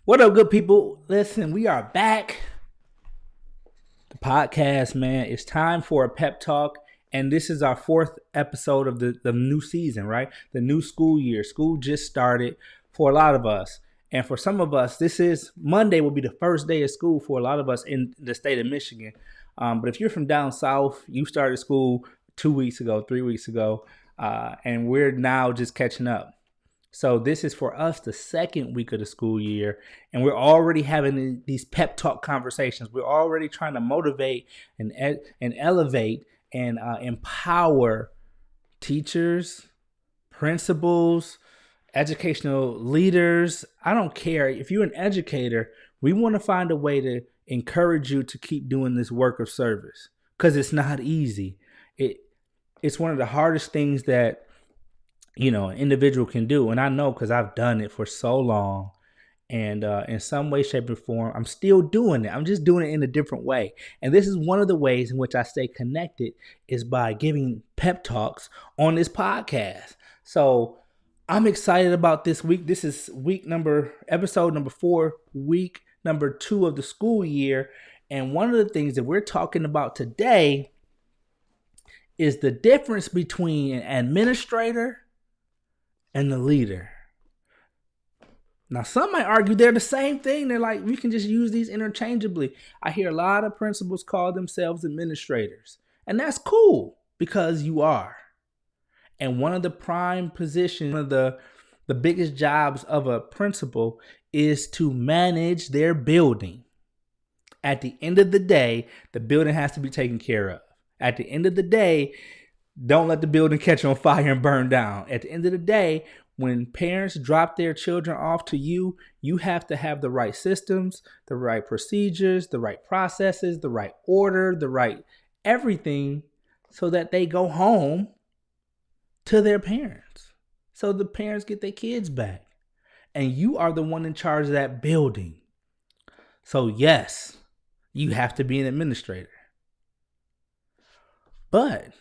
What up, good people? Listen, we are back. The podcast, man. It's time for a pep talk. And this is our fourth episode of the new season, right? The new school year. School just started for a lot of us. And for some of us, this is Monday will be the first day of school for a lot of us in the state of Michigan. But if you're from down south, you started school 2 weeks ago, 3 weeks ago, and we're now just catching up. So this is for us the second week of the school year, and we're already having these pep talk conversations. We're already trying to motivate and elevate and empower teachers, principals, educational leaders. I don't care if you're an educator. We want to find a way to encourage you to keep doing this work of service because it's not easy. It's one of the hardest things that an individual can do. And I know because I've done it for so long. And in some way, shape, or form, I'm still doing it. I'm just doing it in a different way. And this is one of the ways in which I stay connected is by giving pep talks on this podcast. So I'm excited about this week. This is episode number 4, week number 2 of the school year. And one of the things that we're talking about today is the difference between an administrator and the leader. Now, some might argue they're the same thing. They're like, we can just use these interchangeably. I hear a lot of principals call themselves administrators. And that's cool because you are. And one of the prime positions, one of the biggest jobs of a principal is to manage their building. At the end of the day, the building has to be taken care of. At the end of the day, don't let the building catch on fire and burn down. At the end of the day, when parents drop their children off to you, you have to have the right systems, the right procedures, the right processes, the right order, the right everything so that they go home to their parents. So the parents get their kids back. And you are the one in charge of that building. So yes, you have to be an administrator. But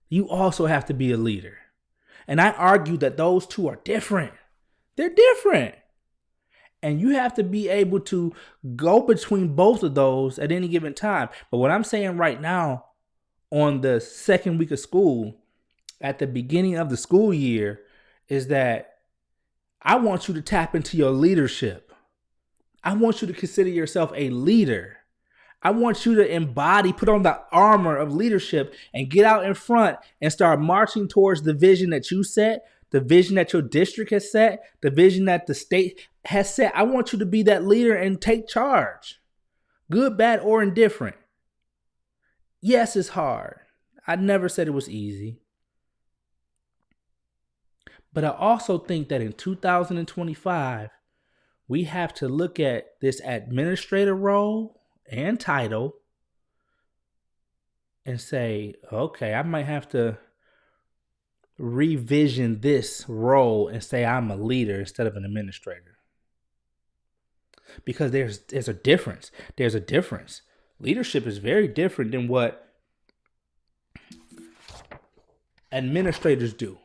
you also have to be a leader. And I argue that those two are different. They're different. And you have to be able to go between both of those at any given time. But what I'm saying right now, on the second week of school, at the beginning of the school year, is that I want you to tap into your leadership. I want you to consider yourself a leader. I want you to put on the armor of leadership and get out in front and start marching towards the vision that you set, the vision that your district has set, the vision that the state has set. I want you to be that leader and take charge, good, bad, or indifferent. Yes, it's hard. I never said it was easy. But I also think that in 2025, we have to look at this administrator role and title and say, okay, I might have to revision this role and say I'm a leader instead of an administrator. Because there's a difference. There's a difference. Leadership is very different than what administrators do.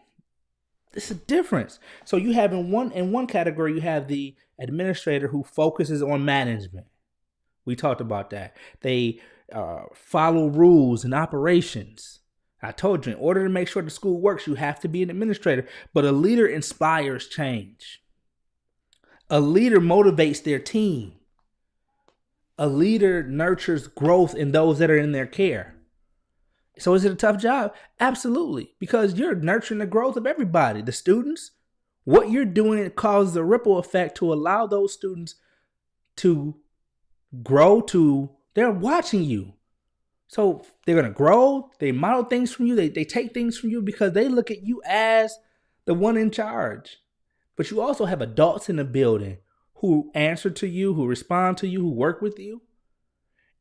It's a difference. So you have in one category, you have the administrator who focuses on management. We talked about that. They follow rules and operations. I told you, in order to make sure the school works, you have to be an administrator. But a leader inspires change. A leader motivates their team. A leader nurtures growth in those that are in their care. So is it a tough job? Absolutely. Because you're nurturing the growth of everybody. The students, what you're doing, it causes a ripple effect to allow those students to grow they're watching you. So they're going to grow. They model things from you. They take things from you because they look at you as the one in charge. But you also have adults in the building who answer to you, who respond to you, who work with you.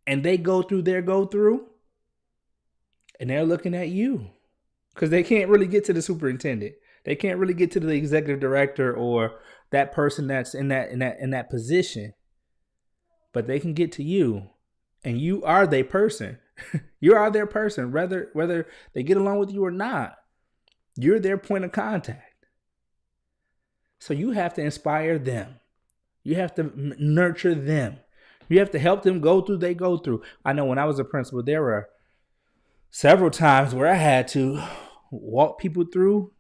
And they go through their go-through. And they're looking at you because they can't really get to the superintendent. They can't really get to the executive director or that person that's in that position. But they can get to you, and you are their person. You are their person, whether they get along with you or not. You're their point of contact. So you have to inspire them. You have to nurture them. You have to help them go through they go through. I know when I was a principal, there were several times where I had to walk people through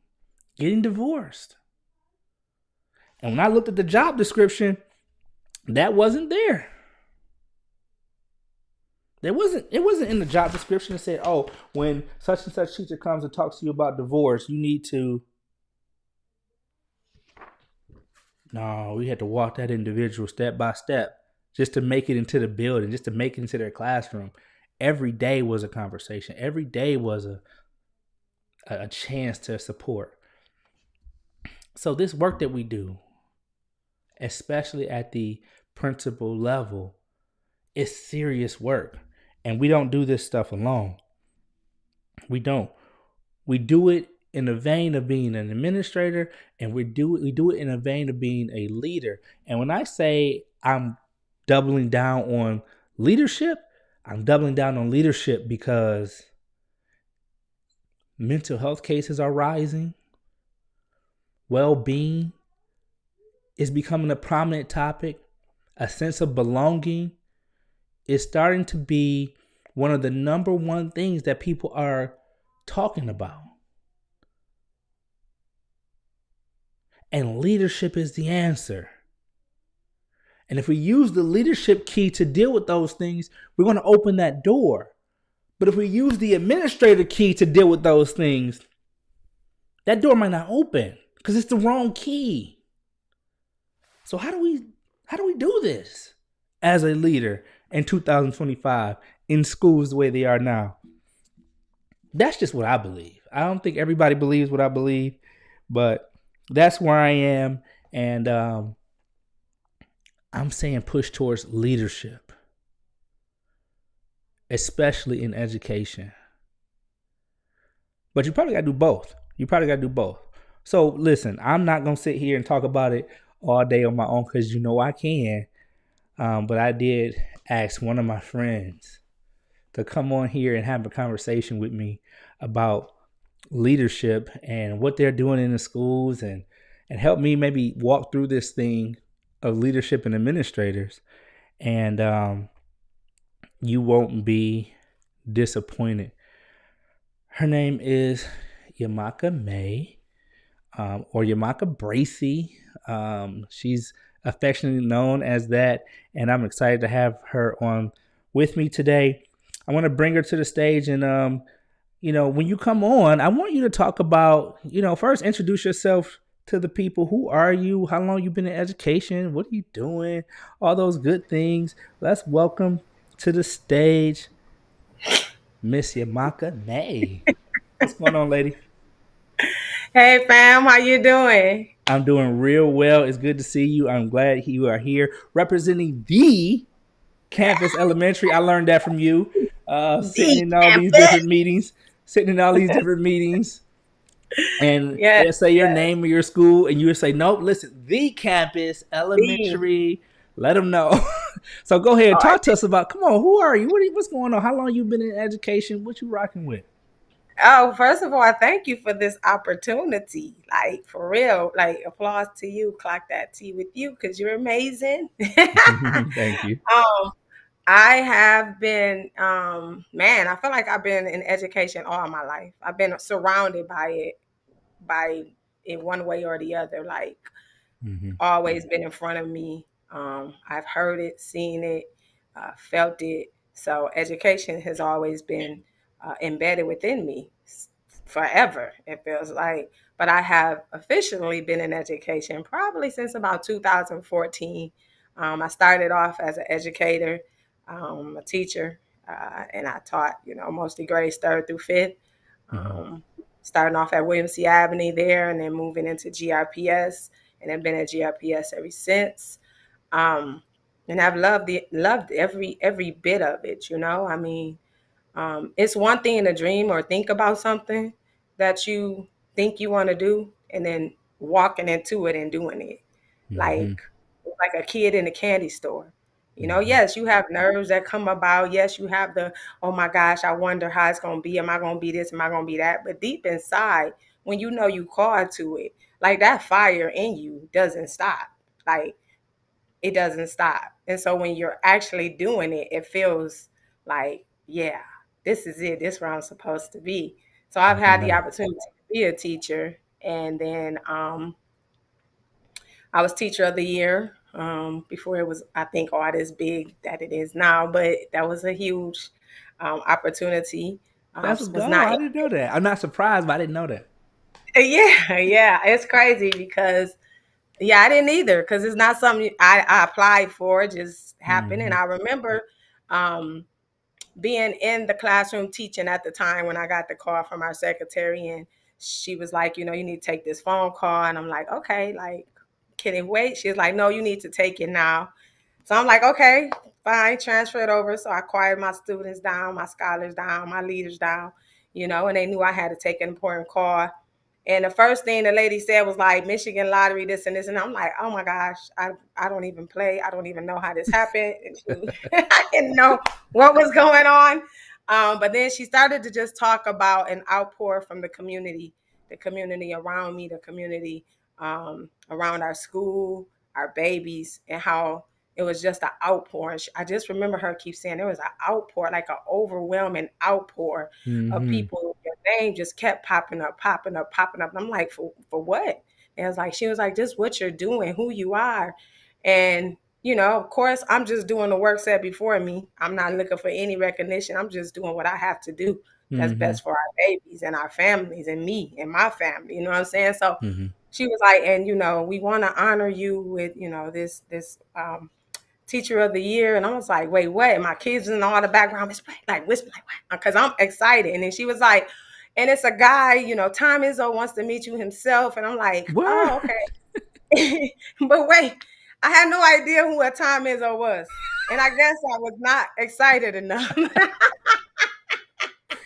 getting divorced. And when I looked at the job description, that wasn't there. It wasn't in the job description that said, oh, when such and such teacher comes and talks to you about divorce, you need to. No, we had to walk that individual step by step just to make it into the building, just to make it into their classroom. Every day was a conversation. Every day was a chance to support. So this work that we do, especially at the principal level, is serious work. And we don't do this stuff alone. We don't. We do it in the vein of being an administrator, and we do it in a vein of being a leader. And when I say I'm doubling down on leadership, I'm doubling down on leadership because mental health cases are rising. Well-being is becoming a prominent topic. A sense of belonging is starting to be one of the number one things that people are talking about. And leadership is the answer. And if we use the leadership key to deal with those things, we're going to open that door. But if we use the administrator key to deal with those things, that door might not open because it's the wrong key. So how do we do this as a leader in 2025 in schools the way they are now? That's just what I believe. I don't think everybody believes what I believe, but that's where I am. And I'm saying push towards leadership, especially in education. But you probably got to do both. So listen, I'm not going to sit here and talk about it all day on my own because I can. But I did ask one of my friends to come on here and have a conversation with me about leadership and what they're doing in the schools and help me maybe walk through this thing of leadership and administrators. And you won't be disappointed. Her name is Yamaka May, or Yamaka Bracy. She's affectionately known as that, and I'm excited to have her on with me today. I want to bring her to the stage, and when you come on, I want you to talk about, first introduce yourself to the people. Who are you? How long you been in education? What are you doing? All those good things. Let's welcome to the stage Miss Yamaka May. What's going on, lady? Hey fam, how you doing? I'm doing real well. It's good to see you. I'm glad you are here representing the campus elementary. I learned that from you. Sitting The in all these campus. different meetings, and Yes, they'll say your yes. name of your school, and you would say, nope, listen, the campus The. elementary. Let them know. So go ahead, All right. talk to us about. Come on, who are you? What's going on? How long you been in education? What you rocking with? Oh, first of all, I thank you for this opportunity. Like for real. Like applause to you. Clock that T with you because you're amazing. Thank you. I have been, man, I feel like I've been in education all my life. I've been surrounded by it, by in one way or the other. Like Mm-hmm. always been in front of me. I've heard it, seen it, felt it. So education has always been embedded within me forever, it feels like. But I have officially been in education probably since about 2014. I started off as an educator, a teacher, and I taught, mostly grades third through fifth. Mm-hmm. Um, Starting off at William C. Avenue there, and then moving into GRPS, and I've been at GRPS ever since. Um, and I've loved every bit of it. I mean, it's one thing to dream or think about something that you think you want to do, and then walking into it and doing it, Mm-hmm. like a kid in a candy store. Mm-hmm. Yes, you have nerves that come about. Yes, you have the, oh my gosh, I wonder how it's going to be. Am I going to be this? Am I going to be that? But deep inside, when you know you called to it, like that fire in you doesn't stop. Like it doesn't stop. And so when you're actually doing it, it feels like, yeah, this is it. This is where I'm supposed to be. So I've I can had the imagine. opportunity to be a teacher. And then I was teacher of the year before it was, I think, all this big that it is now. But that was a huge opportunity. That's a Was go. not, I didn't know that. I'm not surprised, but I didn't know that. yeah, yeah. It's crazy because, yeah, I didn't either because it's not something I applied for. It just happened. And Hmm. I remember um, being in the classroom teaching at the time when I got the call from our secretary, and she was like, you know, you need to take this phone call. And I'm like, okay, like, can it wait? She's like, no, you need to take it now. So I'm like, okay, fine, transfer it over. So I quieted my students down, my scholars down, my leaders down, you know, and they knew I had to take an important call. And the first thing the lady said was like, Michigan lottery, this and this. And I'm like, oh my gosh, I don't even play. I don't even know how this happened. And I didn't know what was going on. But then she started to just talk about an outpour from the community around me, the community around our school, our babies, and how it was just an outpour. I just remember her keep saying there was an outpour, like an overwhelming outpour of Hmm. people. Your name just kept popping up, popping up, popping up. And I'm like, for what? And it was like, she was like, just what you're doing, who you are. And, you know, of course, I'm just doing the work set before me. I'm not looking for any recognition. I'm just doing what I have to do that's Hmm. best for our babies and our families and me and my family. You know what I'm saying? So Hmm. she was like, and you know, we want to honor you with, you know, this teacher of the year. And I was like, wait, what? And my kids in all the background whispering, like what? Because I'm excited. And then she was like, and it's a guy, you know, Tom Izzo wants to meet you himself. And I'm like, What? oh, okay. But wait, I had no idea who a Tom Izzo was. And I guess I was not excited enough.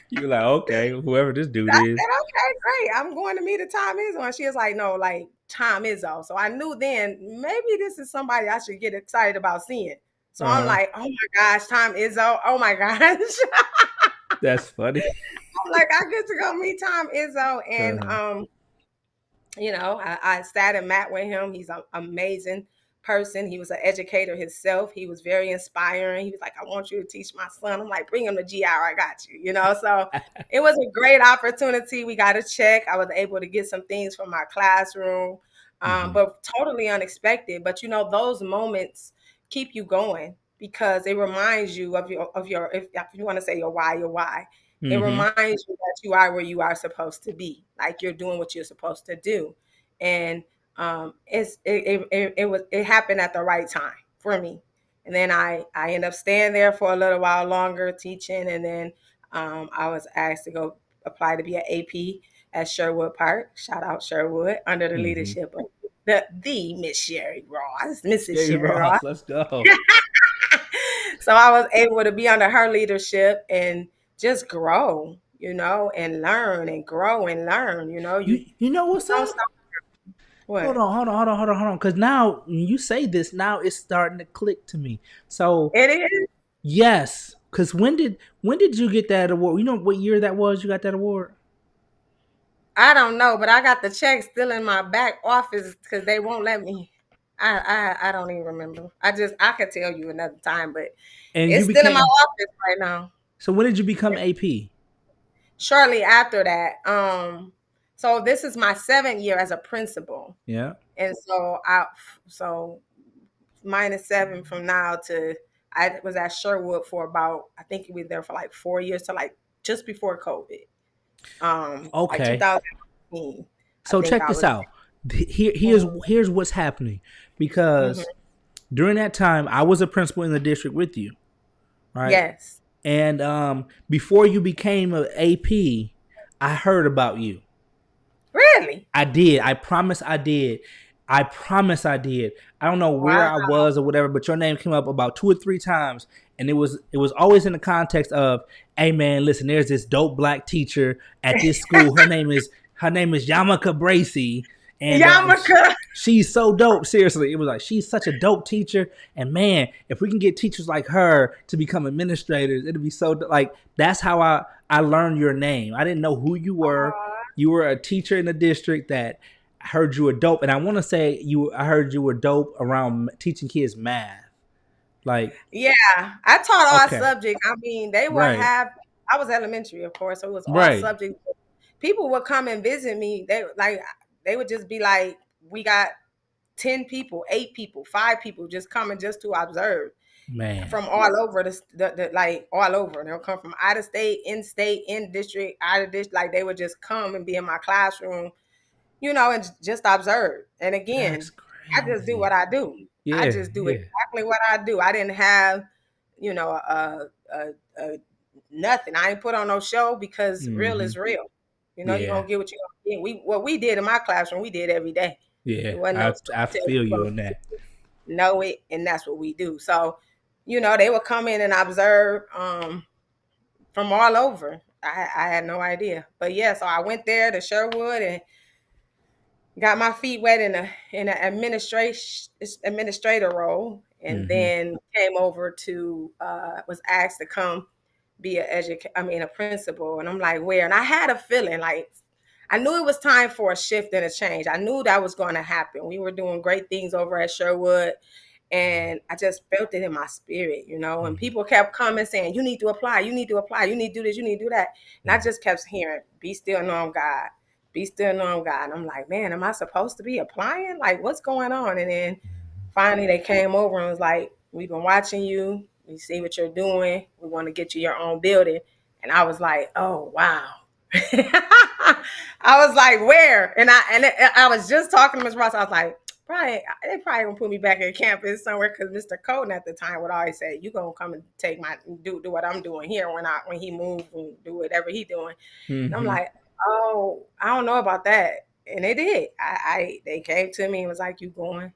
You were like, okay, whoever this dude I is. said, okay, great. I'm going to meet a Tom Izzo. And she was like, no, like Tom Izzo. So I knew then maybe this is somebody I should get excited about seeing. So I'm Uh-huh. like, oh my gosh, Tom Izzo. Oh my gosh. That's funny. I'm like, I get to go meet Tom Izzo. And Uh-huh. you know, I sat and met with him. He's an amazing person. He was an educator himself. He was very inspiring. He was like, I want you to teach my son. I'm like, bring him to GR. I got you, you know? So it was a great opportunity. We got a check. I was able to get some things from my classroom, Hmm. but totally unexpected. But, you know, those moments keep you going because it reminds you of your if you want to say your why, your why. It Hmm. reminds you that you are where you are supposed to be, like you're doing what you're supposed to do. And it happened at the right time for me. And then I ended up staying there for a little while longer teaching, and then I was asked to go apply to be an AP at Sherwood Park. Shout out Sherwood under the Hmm. leadership of the Miss Sherry Ross, Mrs. Jerry Sherry Ross. Ross, let's go. So I was able to be under her leadership and just grow, you know, and learn and grow and learn. You know, You know you what's don't up? stop. Hold What on, hold on, hold on, hold on, hold on. Because now when you say this, now it's starting to click to me. So it is? yes, because when did you get that award? You know what year that was? You got that award? I don't know, but I got the check still in my back office because they won't let me. I don't even remember. I could tell you another time, but And you it's still in my became. office right now. So when did you become AP? Shortly after that, so this is my 7th year as a principal, Yeah. and so -7 from now to I was at Sherwood for about I think we were there for like 4 years to like just before COVID. Like Okay. 2019, I So think check I this was. out. Here, here's Mhm, here's what's happening mhm. because during that time I was a principal in the district with you, right? Yes. And before you became an AP, I heard about you. Really? I did. I promise I did. I promise I did. I don't know where Wow. I was or whatever, but your name came up about 2 or 3 times, and it was always in the context of, "Hey man, listen, there's this dope black teacher at this school. Her name is Yamaka Bracy, and Yarmulke. she's so dope. Seriously, it was like she's such a dope teacher, and man, if we can get teachers like her to become administrators, it'll be so like that's how I learned your name. I didn't know who you were. Aw. You were a teacher in the district that I heard you were dope, and I want to say you. I heard you were dope around teaching kids math. Like, Yeah, I taught all okay, subjects. I mean, they would right, have. I was elementary, of course, so it was all right, subjects. People would come and visit me. They would just be like, "We got 10 people, 8 people, 5 people just coming just to observe man, from all over the like all over. They'll come from out of state, in district, out of district. Like they would just come and be in my classroom, and just observe. And that's again, I just do crazy. what I do. I Yeah, just do yeah. exactly what I do. I didn't have, you know, a nothing. I ain't put on no show because real Mm-hmm. is real. You're Yeah, gonna get what you gonna get. What we did in my classroom, we did every day. yeah. It wasn't no I story feel we you gonna on that. know it, and that's what we do. So, they would come in and observe from all over. I had no idea, but yeah. So I went there to Sherwood and got my feet wet in an administrator role, and Mm-hmm. then came over to was asked to come be a principal. And I'm like, where? And I had a feeling like I knew it was time for a shift and a change. I knew that was going to happen. We were doing great things over at Sherwood, and I just felt it in my spirit. And Mm-hmm. people kept coming saying, "You need to apply. You need to apply. You need to do this. You need to do that." And I Mm-hmm. just kept hearing, "Be still, know I'm God. Be still, know I'm God." And I'm like, man, am I supposed to be applying? Like, what's going on? And then finally, they came over and was like, "We've been watching you. We see what you're doing. We want to get you your own building." And I was like, "Oh wow." I was like, "Where?" And I was just talking to Miss Ross. I was like, "Probably they probably gonna put me back at campus somewhere," because Mr. Coden at the time would always say, "You gonna come and take my do what I'm doing here when he moves and do whatever he doing." And I'm Mm-hmm. like, "Oh, I don't know about that." And they did. They came to me and was like, you going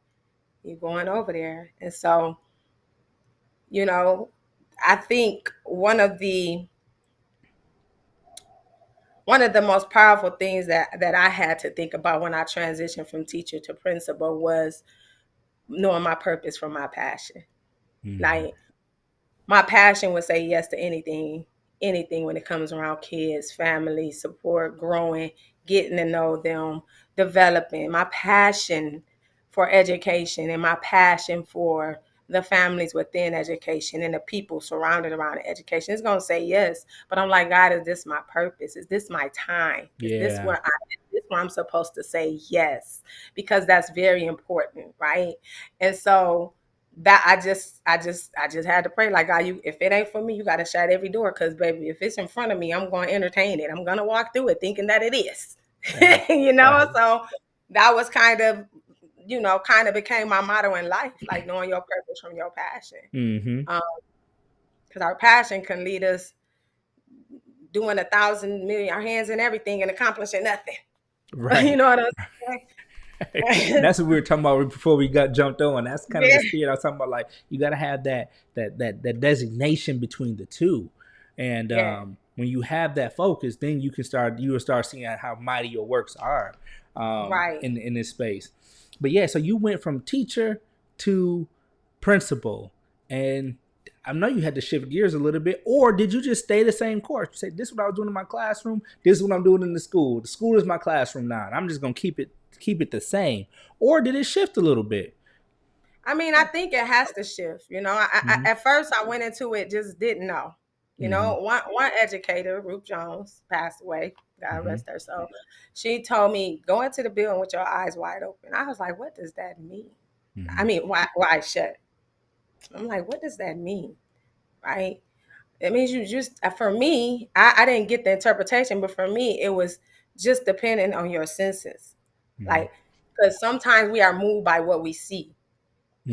over there." And so, you know, I think one of the most powerful things that I had to think about when I transitioned from teacher to principal was knowing my purpose from my passion. Mm-hmm. Like my passion would say yes to anything when it comes around kids, family, support, growing, getting to know them, developing. My passion for education and my passion for the families within education and the people surrounded around education is going to say yes. But I'm like, God, is this my purpose? Is this my time? Yeah. Is this where I'm supposed to say yes? Because that's very important, right? And so that I just had to pray like, God, you, if it ain't for me, you got to shut every door, because baby, if it's in front of me, I'm going to entertain it. I'm going to walk through it thinking that it is. Right. Right. So that was kind of became my motto in life, like knowing your purpose from your passion. Mm-hmm. Because our passion can lead us doing 1,000 million, our hands in everything and accomplishing nothing. You Right. know what I'm saying? That's what we were talking about before we got jumped on. That's kind of the Yeah, spirit I was talking about. Like, you got to have that designation between the two, and yeah, when you have that focus, then you will start seeing how mighty your works are right. in this space. But yeah, so you went from teacher to principal, and I know you had to shift gears a little bit, or did you just stay the same course? You say, "This is what I was doing in my classroom. This is what I'm doing in the school. The school is my classroom now, and I'm just gonna keep it the same." Or did it shift a little bit? I mean, I think it has to shift. Mm-hmm. At first I went into it just didn't know. Mm-hmm. One educator, Ruth Jones, passed away. God Mm-hmm. rest her soul. She told me, "Go into the building with your eyes wide open." I was like, "What does that mean?" I Mm-hmm. mean, why shut? I'm like, "What does that mean?" Right? It means you just, for me, I didn't get the interpretation, but for me, it was just depending on your senses. Mm-hmm. Like, because sometimes we are moved by what we see.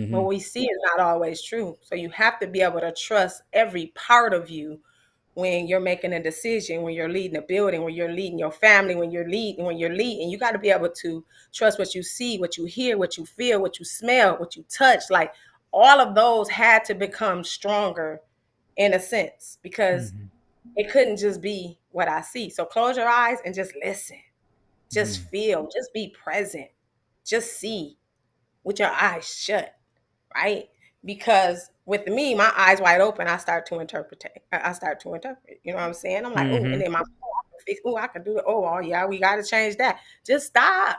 What Mm-hmm. we see is not always true. So you have to be able to trust every part of you when you're making a decision, when you're leading a building, when you're leading your family, when you're leading, you got to be able to trust what you see, what you hear, what you feel, what you smell, what you touch. Like all of those had to become stronger in a sense, because Mm-hmm. it couldn't just be what I see. So close your eyes and just listen, just Mm-hmm. feel, just be present, just see with your eyes shut, right? Because with me, my eyes wide open, I start to interpret. I start to interpret. You know what I'm saying? I'm like, oh, and Mm-hmm. then oh, I can fix. Oh, I can do it. Oh, yeah, we got to change that. Just stop.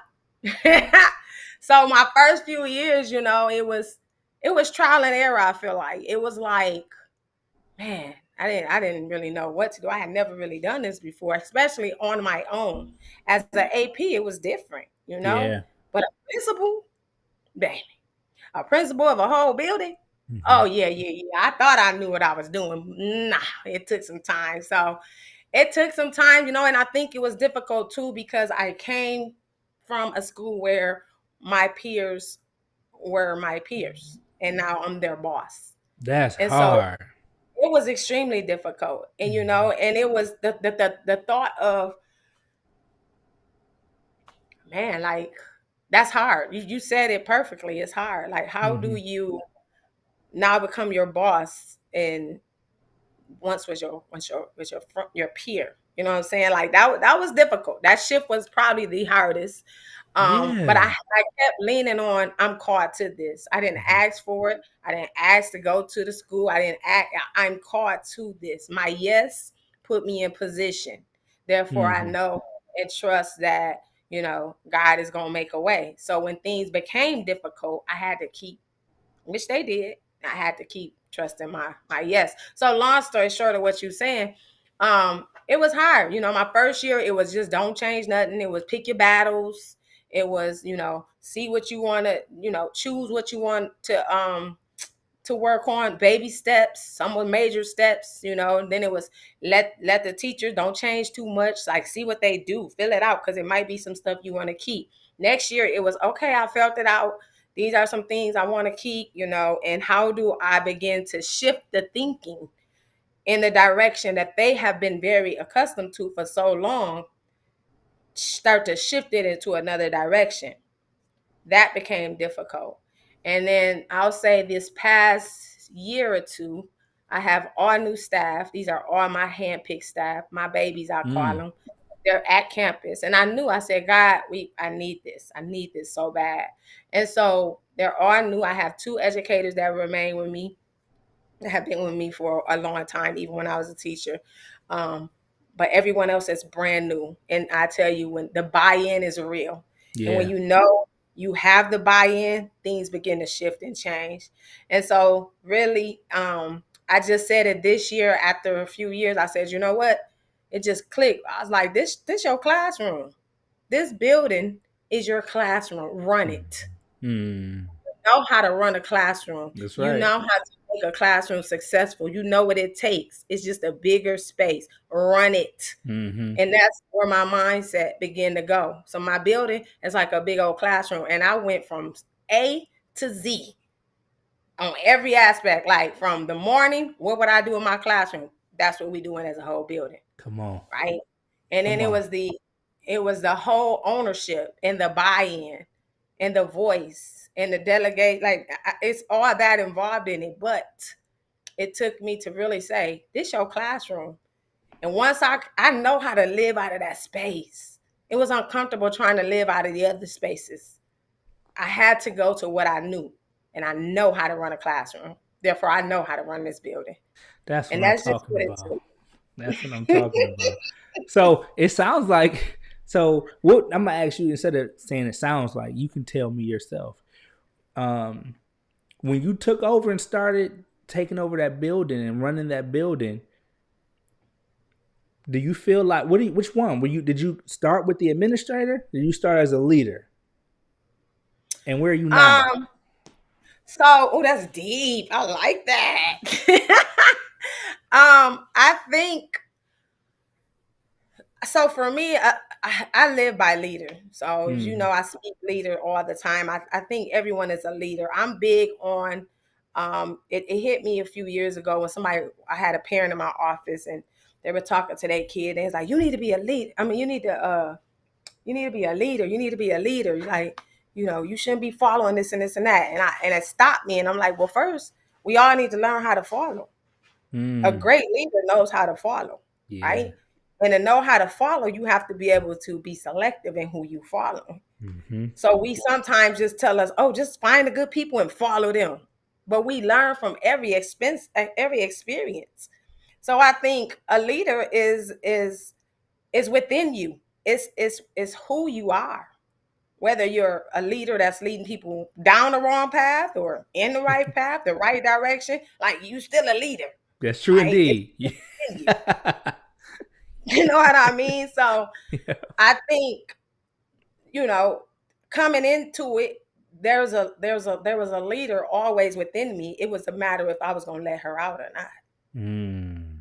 So my first few years, it was trial and error. I feel like it was like, man, I didn't really know what to do. I had never really done this before, especially on my own. As an AP, it was different. Yeah. But a principal, baby, a principal of a whole building. Hmm. Oh yeah, yeah, yeah. I thought I knew what I was doing. Nah, it took some time. So it took some time, and I think it was difficult too because I came from a school where my peers were my peers, and now I'm their boss. That's And so hard. it was extremely difficult. And Mhm. and it was the thought of, man, like, that's hard. You said it perfectly. It's hard. Like, how do Mhm. you now become your boss and once was your peer. You know what I'm saying? Like, that was difficult. That shift was probably the hardest. But I Yeah. kept leaning on, I'm called to this. I didn't Mhm. ask for it. I didn't ask to go to the school. I didn't ask. I'm called to this. My yes put me in position. Therefore, I Mhm. know and trust that God is gonna make a way. So when things became difficult, I had to keep, which they did. I had to keep trusting my yes. So long story short of what you're saying, it was hard. My first year, it was just don't change nothing. It was pick your battles. It was, see what you want to, choose what you want to work on, baby steps. Some were major steps. And then it was let the teachers, don't change too much, like see what they do, fill it out, because it might be some stuff you want to keep. Next year it was, okay, I felt it out, these are some things I want to keep. And how do I begin to shift the thinking in the direction that they have been very accustomed to for so long, start to shift it into another direction. That became difficult. And then I'll say this past year or two, I have all new staff. These are all my handpicked staff, my babies, I call Mm. them. They're at campus. And I knew, I said, God, I need this. I need this so bad. And so they're all new. I have two educators that remain with me, have been with me for a long time, even when I was a teacher. Um, but everyone else is brand new. And I tell you, when the buy-in is real, and when Yeah. you have the buy-in, things begin to shift and change. And so, really, I just said it this year. After a few years, I said, you know what? It just clicked. I was like, this your classroom. This building is your classroom. Run Mhm. it. Mm. Know how to run a classroom. That's You right. know how to make a classroom successful. You know what it takes. It's just a bigger space. Run it. Mhm. And that's where my mindset began to go. So my building is like a big old classroom. And I went from A to Z on every aspect. Like, from the morning, what would I do in my classroom? That's what we doing as a whole building. Come on. Right. And then Come it on. was the whole ownership and the buy-in and the voice and the delegate. Like, it's all that involved in it. But it took me to really say, this your classroom. And once I know how to live out of that space, it was uncomfortable trying to live out of the other spaces. I had to go to what I knew, and I know how to run a classroom. Therefore, I know how to run this building. That's what And I'm that's just talking what it about. took. That's what I'm talking about. So it sounds like, so what I'm gonna ask you, instead of saying it sounds like, you can tell me yourself. Um, when you took over and started taking over that building and running that building, do you feel like, which one were you? Did you start with the administrator? Did you start as a leader? And where are you now? um, so, oh, that's deep. I like that. I think so. For me, I live by leader. So, as you Mm. know, I speak leader all the time. I think everyone is a leader. I'm big on. It hit me a few years ago when I had a parent in my office, and they were talking to their kid, and it's like, you need to be a leader. I mean, you need to be a leader. You need to be a leader. Like, you shouldn't be following this and this and that. And it stopped me. And I'm like, well, first, we all need to learn how to follow. A Mm. great leader knows how to follow, Yeah. right? And to know how to follow, you have to be able to be selective in who you follow. Mm-hmm. So we sometimes just tell us, oh, just find the good people and follow them. But we learn from every experience. So I think a leader is within you. It's who you are. whether you're a leader that's leading people down the wrong path or in the right path, the right direction, like you still a leader. That's true Like it's indeed. in you. You know what I mean? So Yeah. I think, you know, coming into it, there was a leader always within me. It was a matter if I was gonna let her out or not. Mm.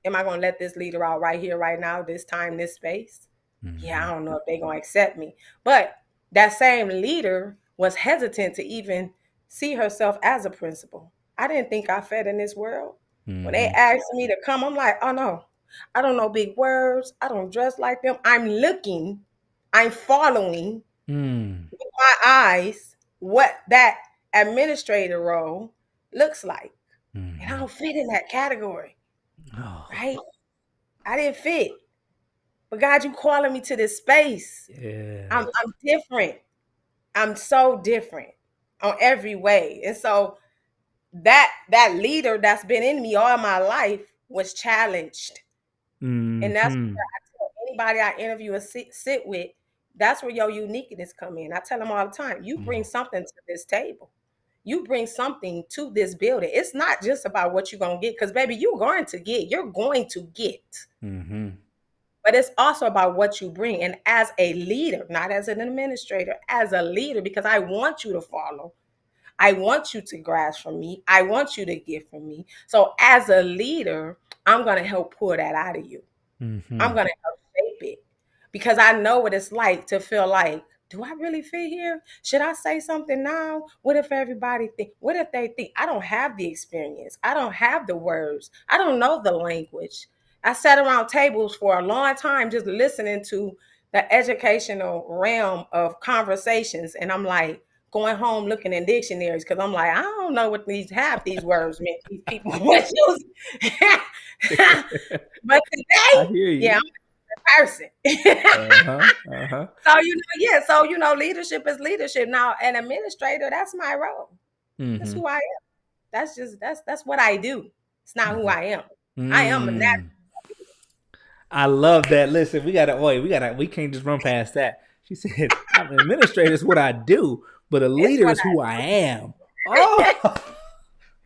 Am I gonna let this leader out right here, right now, this time, this space? Yeah, I Mhm. don't know if they're gonna accept me. But that same leader was hesitant to even see herself as a principal. I didn't think I fed in this world. When they Mhm. asked me to come, I'm like, oh no, I don't know big words. I don't dress like them. I'm following Mm. with my eyes what that administrator role looks like. And I Mhm. don't fit in that category, Oh, right? I didn't fit. But God, you calling me to this space. yes. I'm different. I'm so different on every way. And so that leader that's been in me all my life was challenged. And that's where Mhm. I tell anybody I interview and sit with, that's where your uniqueness come in. I tell them all the time, you Come bring on. something to this table. You bring something to this building. It's not just about what you're gonna get, because baby, you're going to get. Mhm. But it's also about what you bring. And as a leader, not as an administrator, as a leader, because I want you to follow. I want you to grasp from me. I want you to get from me. So as a leader, I'm going to help pull that out of you. I'm Mhm. going to help shape it because I know what it's like to feel like, do I really fit here? Should I say something now? What if everybody think? What if they think I don't have the experience? I don't have the words. I don't know the language. I sat around tables for a long time just listening to the educational realm of conversations, and I'm like going home looking in dictionaries because I'm like, I don't know what these half these words meant. These people was using. But I today, hear yeah, you. I'm a person. Uh-huh. Uh-huh. So yeah. So leadership is leadership. Now, an administrator, that's my role. That's Mhm. who I am. That's what I do. It's not who Mhm. I am. I am a natural. Mm. I love that. Listen, we can't just run past that. She said, I'm an administrator is what I do, but a It's leader what is who I am. Oh,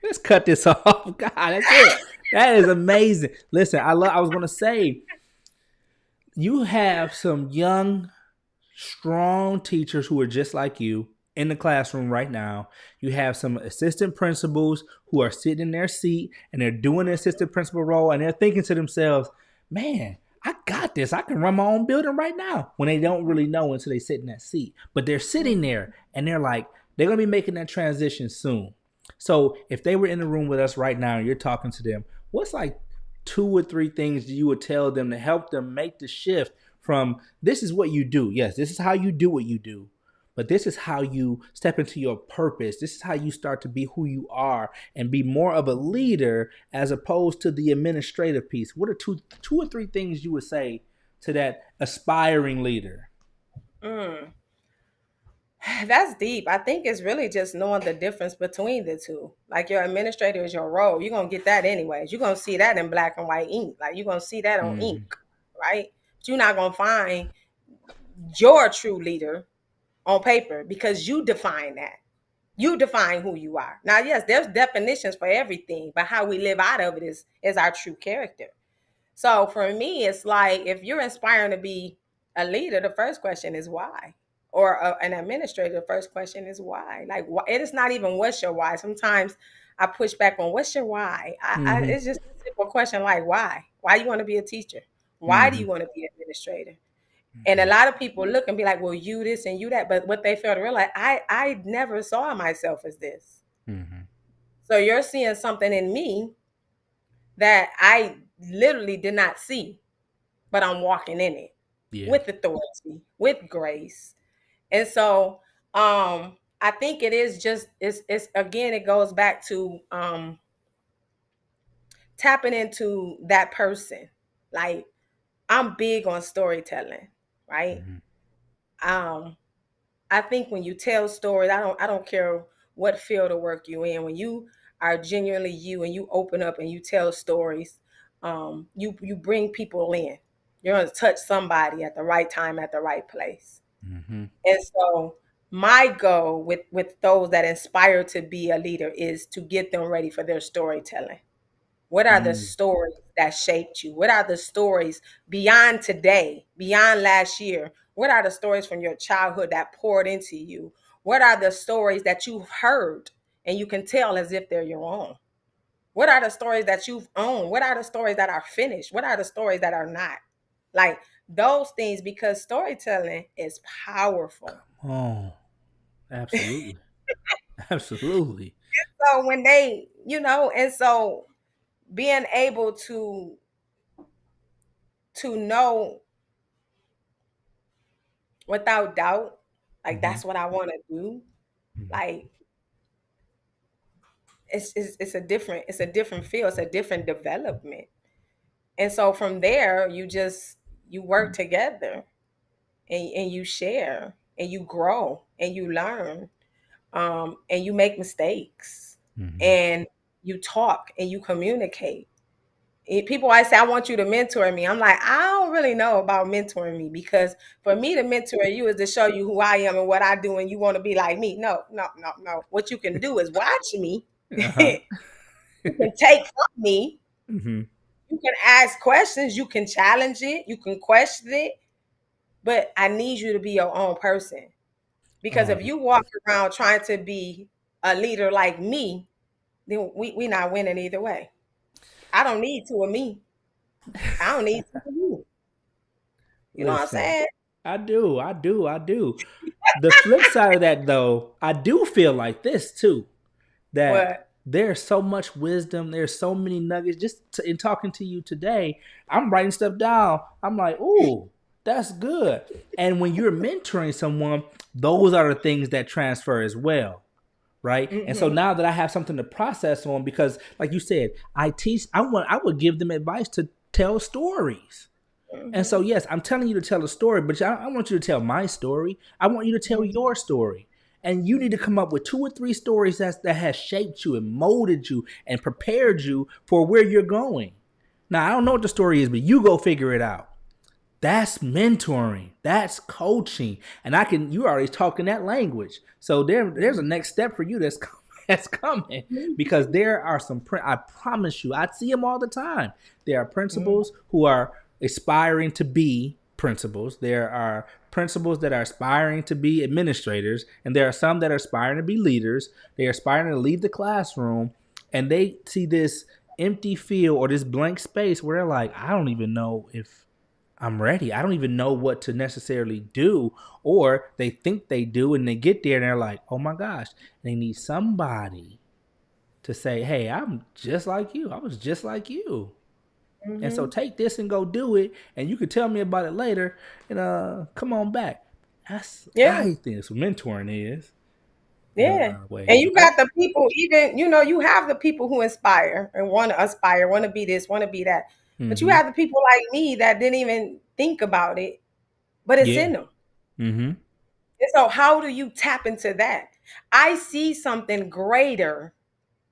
let's cut this off. God, that's it. That is amazing. Listen, I was gonna say, you have some young strong teachers who are just like you in the classroom right now. You have some assistant principals who are sitting in their seat and they're doing the assistant principal role and they're thinking to themselves, man, I got this. I can run my own building right now, when they don't really know until they sit in that seat. But they're sitting there and they're like, they're going to be making that transition soon. So if they were in the room with us right now and you're talking to them, what's like two or three things you would tell them to help them make the shift from this is what you do. Yes, this is how you do what you do. But this is how you step into your purpose. This is how you start to be who you are and be more of a leader as opposed to the administrative piece. What are two or three things you would say to that aspiring leader? Mm. That's deep. I think it's really just knowing the difference between the two. Like your administrator is your role. You're gonna get that anyways. You're gonna see that in black and white ink. Like you're gonna see that on ink, Mm-hmm. right? But you're not gonna find your true leader on paper because you define that. You define who you are. Now, yes, there's definitions for everything, but how we live out of it is our true character. So for me, it's like if you're inspiring to be a leader, the first question is why, or an administrator. The first question is why. Like, it is not even what's your why. Sometimes I push back on what's your why. Mm-hmm. It's just a simple question like why. Why you want to be a teacher? Why do Mm-hmm. you want to be an administrator? And a lot of people look and be like, well, you this and you that. But what they fail to realize, I never saw myself as this. Mm-hmm. So you're seeing something in me that I literally did not see, but I'm walking in it Yeah. with authority, with grace. And so I think it is just it's again, it goes back to tapping into that person. Like I'm big on storytelling, right? Mm-hmm. Um I think when you tell stories, I don't care what field of work you in. When you are genuinely you and you open up and you tell stories, you bring people in. You're gonna touch somebody at the right time at the right place. Mm-hmm. And so my goal with those that inspire to be a leader is to get them ready for their storytelling. What are the Mm-hmm. stories that shaped you? What are the stories beyond today, beyond last year? What are the stories from your childhood that poured into you? What are the stories that you've heard and you can tell as if they're your own? What are the stories that you've owned? What are the stories that are finished? What are the stories that are not? Like those things, because storytelling is powerful. Oh, absolutely. Absolutely. So when they, and so being able to know without doubt, like Mm-hmm. that's what I want to do. Like it's a different feel, it's a different development. And so from there, you work together and you share and you grow and you learn, and you make mistakes Mm-hmm. and you talk and you communicate. People always say, I want you to mentor me. I'm like, I don't really know about mentoring me, because for me to mentor you is to show you who I am and what I do, and you want to be like me. No, no, no, no. What you can do is watch me. Uh-huh. You can take from me. Mm-hmm. You can ask questions. You can challenge it. You can question it. But I need you to be your own person. Because Oh, if you walk around trying to be a leader like me, then we not winning either way. I don't need two of me. I don't need two of you. You know what I'm listen. saying? I do. I do. I do. The flip side of that, though, I do feel like this too. That What? there's so much wisdom. There's so many nuggets. In talking to you today, I'm writing stuff down. I'm like, ooh, that's good. And when you're mentoring someone, those are the things that transfer as well, right? And so Mm-hmm. now that I have something to process on, because like you said, I would give them advice to tell stories. And so, Mm-hmm. yes, I'm telling you to tell a story, but I want you to tell my story. I want you to tell Mm-hmm. your story. And you need to come up with 2 or 3 stories that has shaped you and molded you and prepared you for where you're going. Now, I don't know what the story is, but you go figure it out. That's mentoring. That's coaching. And you're already talking that language. So there's a next step for you that's coming, because there are I promise you, I see them all the time. There are Mm-hmm. principals who are aspiring to be principals. There are principals that are aspiring to be administrators, and there are some that are aspiring to be leaders. They are aspiring to lead the classroom, and they see this empty field or this blank space where they're like, I don't even know if I'm ready. I don't even know what to necessarily do. Or they think they do, and they get there and they're like, oh my gosh, they need somebody to say, hey, I'm just like you. I was just like you. And so Mm-hmm. take this and go do it. And you can tell me about it later. And come on back. Yeah. I think that's what mentoring is in a Yeah. lot of And ways, you right? got the people, even, you have the people who inspire and want to aspire, want to be this, want to be that. But you Mm-hmm. have the people like me that didn't even think about it, but it's Yeah. in them. Mm-hmm. And so, how do you tap into that? I see something greater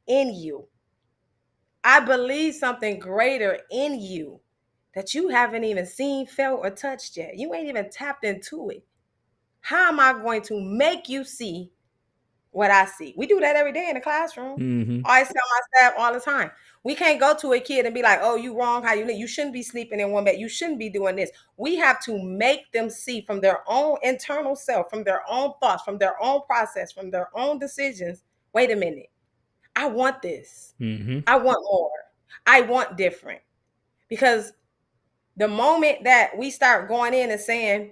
in you. I believe something greater in you that you haven't even seen, felt, or touched yet. You ain't even tapped into it. How am I going to make you see what I see? We do that every day in the classroom. Mm-hmm. I always tell my staff all the time. We can't go to a kid and be like, "Oh, you wrong. How you live? You shouldn't be sleeping in one bed. You shouldn't be doing this." We have to make them see from their own internal self, from their own thoughts, from their own process, from their own decisions. Wait a minute. I want this. Mm-hmm. I want more. I want different. Because the moment that we start going in and saying,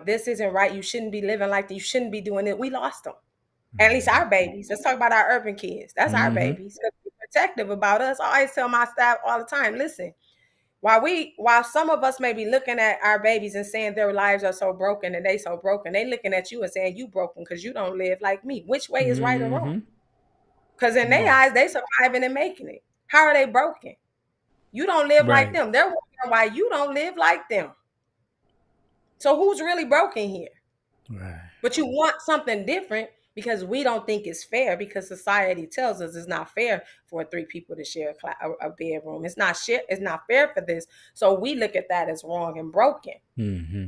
this isn't right, you shouldn't be living like that, you shouldn't be doing it, we lost them. At least our babies. Let's talk about our urban kids. That's our Mm-hmm. babies. Be protective about us. I always tell my staff all the time, listen, while some of us may be looking at our babies and saying their lives are so broken and they so broken, they looking at you and saying you broken because you don't live like me. Which way is right or wrong? Mm-hmm. Because in Come their on. eyes, they surviving and making it. How are they broken? You don't live like Right. them. They're wondering why you don't live like them. So who's really broken here? Right. But you want something different because we don't think it's fair, because society tells us it's not fair for 3 people to share a bedroom. It's not fair for this. So we look at that as wrong and broken. Mm-hmm.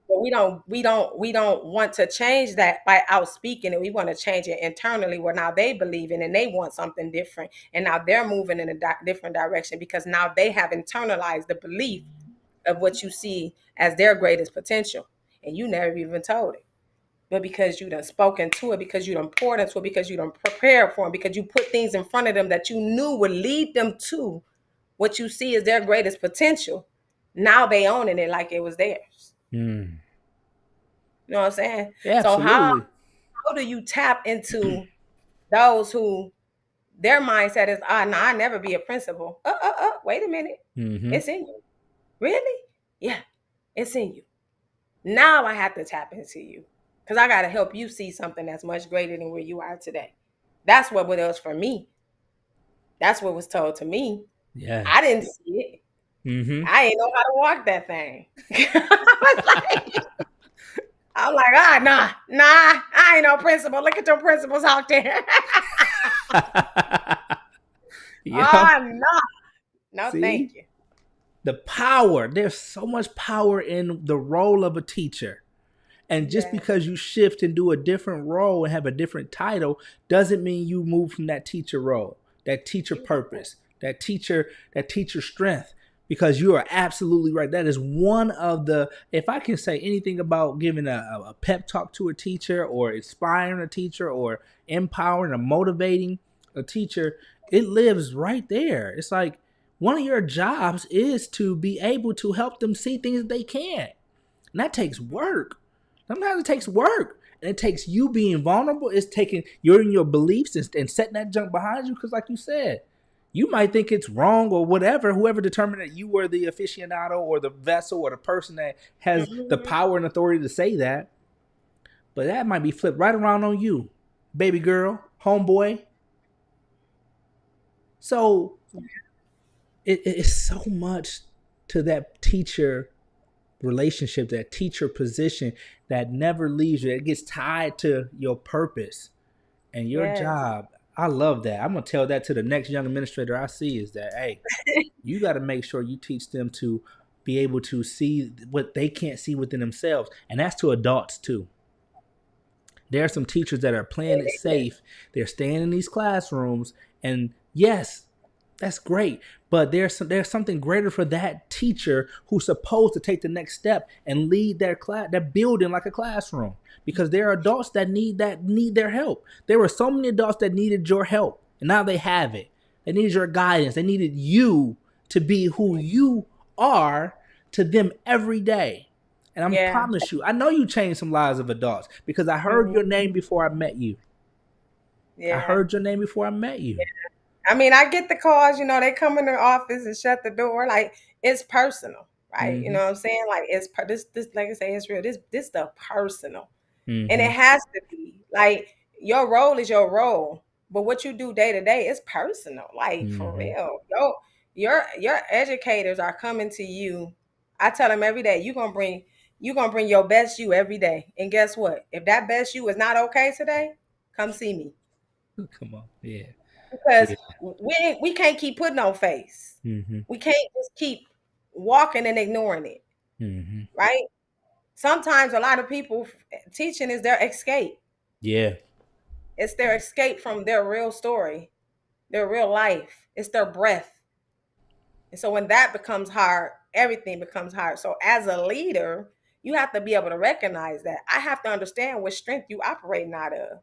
But we don't want to change that by out speaking it. We want to change it internally where now they believe in and they want something different. And now they're moving in a different direction because now they have internalized the belief of what you see as their greatest potential. And you never even told it. But because you done spoken to it, because you done poured into it, because you done prepared for them, because you put things in front of them that you knew would lead them to what you see as their greatest potential, now they owning it like it was theirs. Mm. You know what I'm saying? Yeah, So absolutely. how do you tap into those who their mindset is, no, I never be a principal. Wait a minute. Mm-hmm. It's in you. Really? Yeah, it's in you. Now I have to tap into you because I got to help you see something that's much greater than where you are today. That's what it was for me. That's what was told to me. I Yes. didn't see it. Mm-hmm. I didn't know how to walk that thing. I'm like, nah, I ain't no principal. Look at your principals out there. Yep. No, no, thank See you. the power. There's so much power in the role of a teacher. And just Yes, because you shift and do a different role and have a different title doesn't mean you move from that teacher role, that teacher you right. purpose, that teacher strength. Because you are absolutely right. That is one of the, if I can say anything about giving a pep talk to a teacher or inspiring a teacher or empowering or motivating a teacher, it lives right there. It's like one of your jobs is to be able to help them see things that they can't. And that takes work. Sometimes it takes work. And it takes you being vulnerable. It's taking you're in your beliefs and setting that junk behind you. Because, like you said, you might think it's wrong or whatever. Whoever determined that you were the aficionado or the vessel or the person that has the Mhm. power and authority to say that. But that might be flipped right around on you, baby girl, homeboy. So it's so much to that teacher relationship, that teacher position that never leaves you. It gets tied to your purpose and your Yes. job. I love that. I'm gonna tell that to the next young administrator I see is that hey, you got to make sure you teach them to be able to see what they can't see within themselves, and that's to adults too. There are some teachers that are playing it safe. They're staying in these classrooms, and yes, that's great. But there's something greater for that teacher who's supposed to take the next step and lead their class, that building like a classroom. Because there are adults that need their help. There were so many adults that needed your help, and now they have it. They needed your guidance. They needed you to be who you are to them every day. And I Yeah. promise you, I know you changed some lives of adults because I heard Mhm. your name before I met you. I Yeah. heard your name before I met you. I mean, I get the calls, they come in the office and shut the door. Like, it's personal, right? You Mm-hmm. know what I'm saying? Like, this, like I say, it's real. This stuff personal. And it Mm-hmm. has to be. Like, your role is your role. But what you do day to day is personal. Like, for Mm-hmm. real. Your educators are coming to you. I tell them every day, you're gonna bring your best you every day. And guess what? If that best you is not okay today, come see me Come on. Yeah. because Yeah. we can't keep putting on face. Mm-hmm. We can't just keep walking and ignoring it, Mm-hmm. right? Sometimes a lot of people teaching is their escape. Yeah. It's their escape from their real story, their real life. It's their breath. And so when that becomes hard, everything becomes hard. So as a leader, you have to be able to recognize that. I have to understand what strength you operating out of.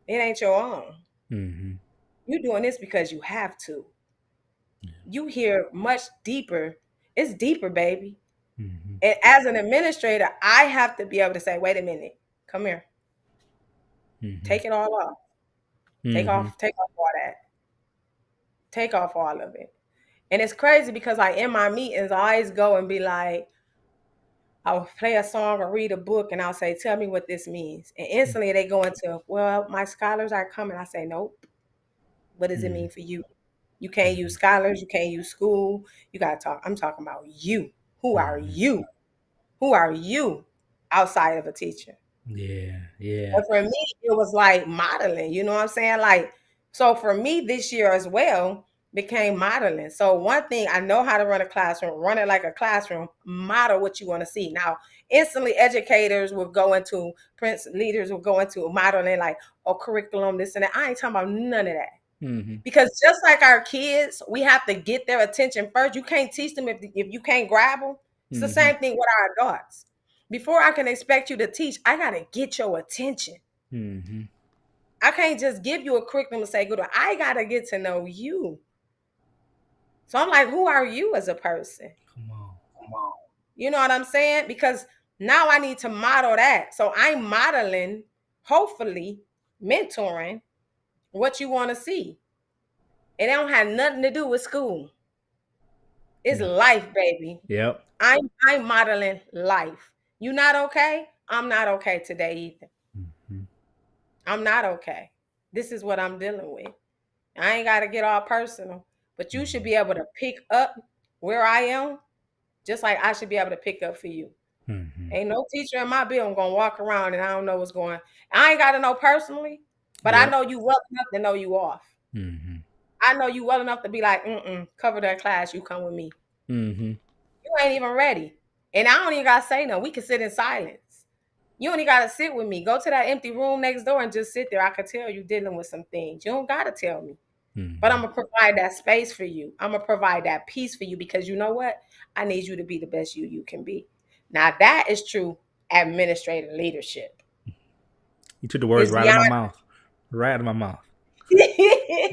It ain't your own. Mm-hmm. You're doing this because you have to. You hear much deeper. It's deeper, baby. Mm-hmm. And as an administrator, I have to be able to say, wait a minute, come here, Mm-hmm. take it all off. Mm-hmm. Take off all that. Take off all of it. And it's crazy because like in my meetings, I always go and be like, I'll play a song or read a book and I'll say, tell me what this means. And instantly they go into, well, my scholars are coming. I say, nope. What does it Mm-hmm. mean for you? You can't use scholars, you can't use school. You gotta talk. I'm talking about you. Who are Mm-hmm. you? Who are you outside of a teacher? Yeah. Yeah. And for me, it was like modeling, you know what I'm saying? Like, so for me this year as well, became modeling. So one thing, I know how to run a classroom, run it like a classroom, model what you want to see. Now, instantly educators will go into, prince leaders will go into modeling like, oh, curriculum, this and that. I ain't talking about none of that. Mm-hmm. Because just like our kids, we have to get their attention first. You can't teach them if you can't grab them. It's the Mm-hmm. same thing with our adults. Before I can expect you to teach, I got to get your attention. Mm-hmm. I can't just give you a curriculum and say, good. I got to get to know you. So I'm like, who are you as a person? Come on. You know what I'm saying? Because now I need to model that. So I'm modeling, hopefully, mentoring what you want to see. It don't have nothing to do with school. It's Yeah. life, baby. Yep. I'm modeling life. You not okay? I'm not okay today either. Mm-hmm. I'm not okay. This is what I'm dealing with. I ain't got to get all personal, but you should be able to pick up where I am, just like I should be able to pick up for you. Mm-hmm. Ain't no teacher in my building gonna walk around and I don't know what's going on. I ain't got to know personally, but I Yep. know you well enough to know you off. Mm-hmm. I know you well enough to be like, cover that class. You come with me. Mm-hmm. You ain't even ready. And I don't even gotta say no. We can sit in silence. You only gotta sit with me. Go to that empty room next door and just sit there. I could tell you dealing with some things. You don't gotta tell me. But I'm Mm-hmm. gonna provide that space for you. I'm gonna provide that peace for you because you know what? I need you to be the best you can be. Now that is true administrative leadership. You took the words It's right out of beyond my mouth. Right out of my mouth.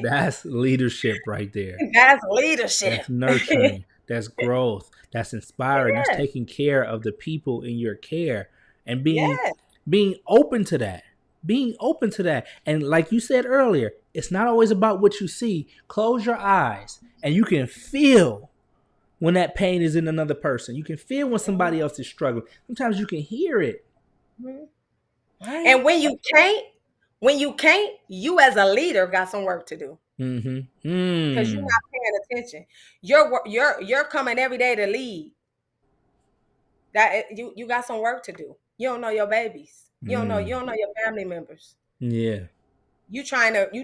That's leadership right there. that's leadership. That's nurturing. That's growth. That's inspiring. That's Yes, taking care of the people in your care and yes. being open to that. Being open to that. And like you said earlier, it's not always about what you see. Close your eyes and you can feel when that pain is in another person. You can feel when somebody else is struggling. Sometimes you can hear it. Mhm. Right? And when you can't, you as a leader got some work to do Mm-hmm. because you're not paying attention. You're coming every day to lead. You got some work to do. You don't know your babies. You don't know your family members. Yeah. You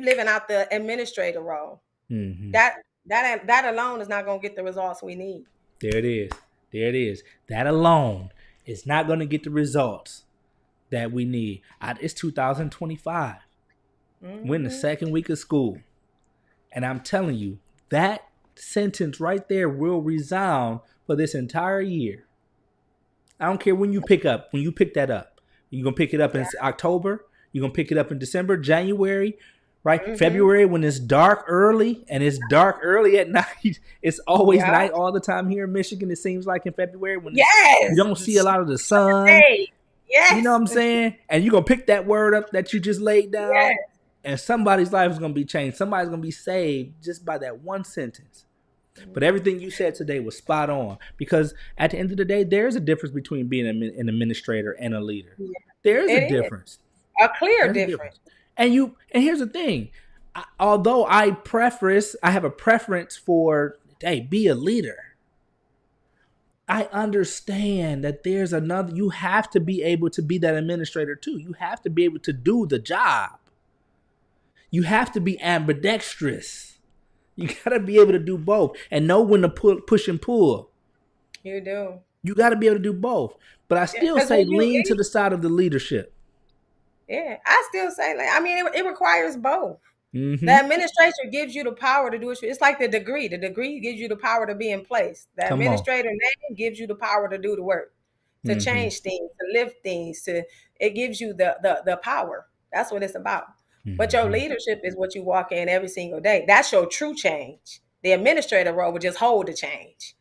living out the administrator role. Mm-hmm. That alone is not gonna get the results we need. There it is. There it is. That alone is not going to get the results that we need. It's 2025. We're in the Hmm. second week of school. And I'm telling you, that sentence right there will resound for this entire year. I don't care when you pick that up. You're going to pick it up in Yeah. October. You're going to pick it up in December, January, right? Hmm. February when it's dark early and it's dark early at night. It's always Yeah. night all the time here in Michigan. It seems like in February when you Yes. don't see a lot of the sun. Hey. You know what Yes. I'm saying? And you're going to pick that word up that you just laid down Yes. and somebody's life is going to be changed. Somebody's going to be saved just by that one sentence. But everything you said today was spot on because at the end of the day, there's a difference between being an administrator and a leader. Yeah. There is a It is difference. a clear There's a difference. difference. And here's the thing. Although I have a preference for, hey, be a leader. I understand that there's another, you have to be able to be that administrator too. You have to be able to do the job. You have to be ambidextrous. You got to be able to do both and know when to push and pull. You do. You got to be able to do both. But I Yeah. still Because say when you lean to lead, the side of the leadership. yeah, I still say like I mean it requires both. The Mm-hmm. administrator gives you the power to do it. It's like the degree. The degree gives you the power to be in place. The Come on. administrator name gives you the power to do the work, to Mm-hmm. change things, to lift things. It gives you the power. That's what it's about. But your Mm-hmm. leadership is what you walk in every single day. That's your true change. The administrator role will just hold the change.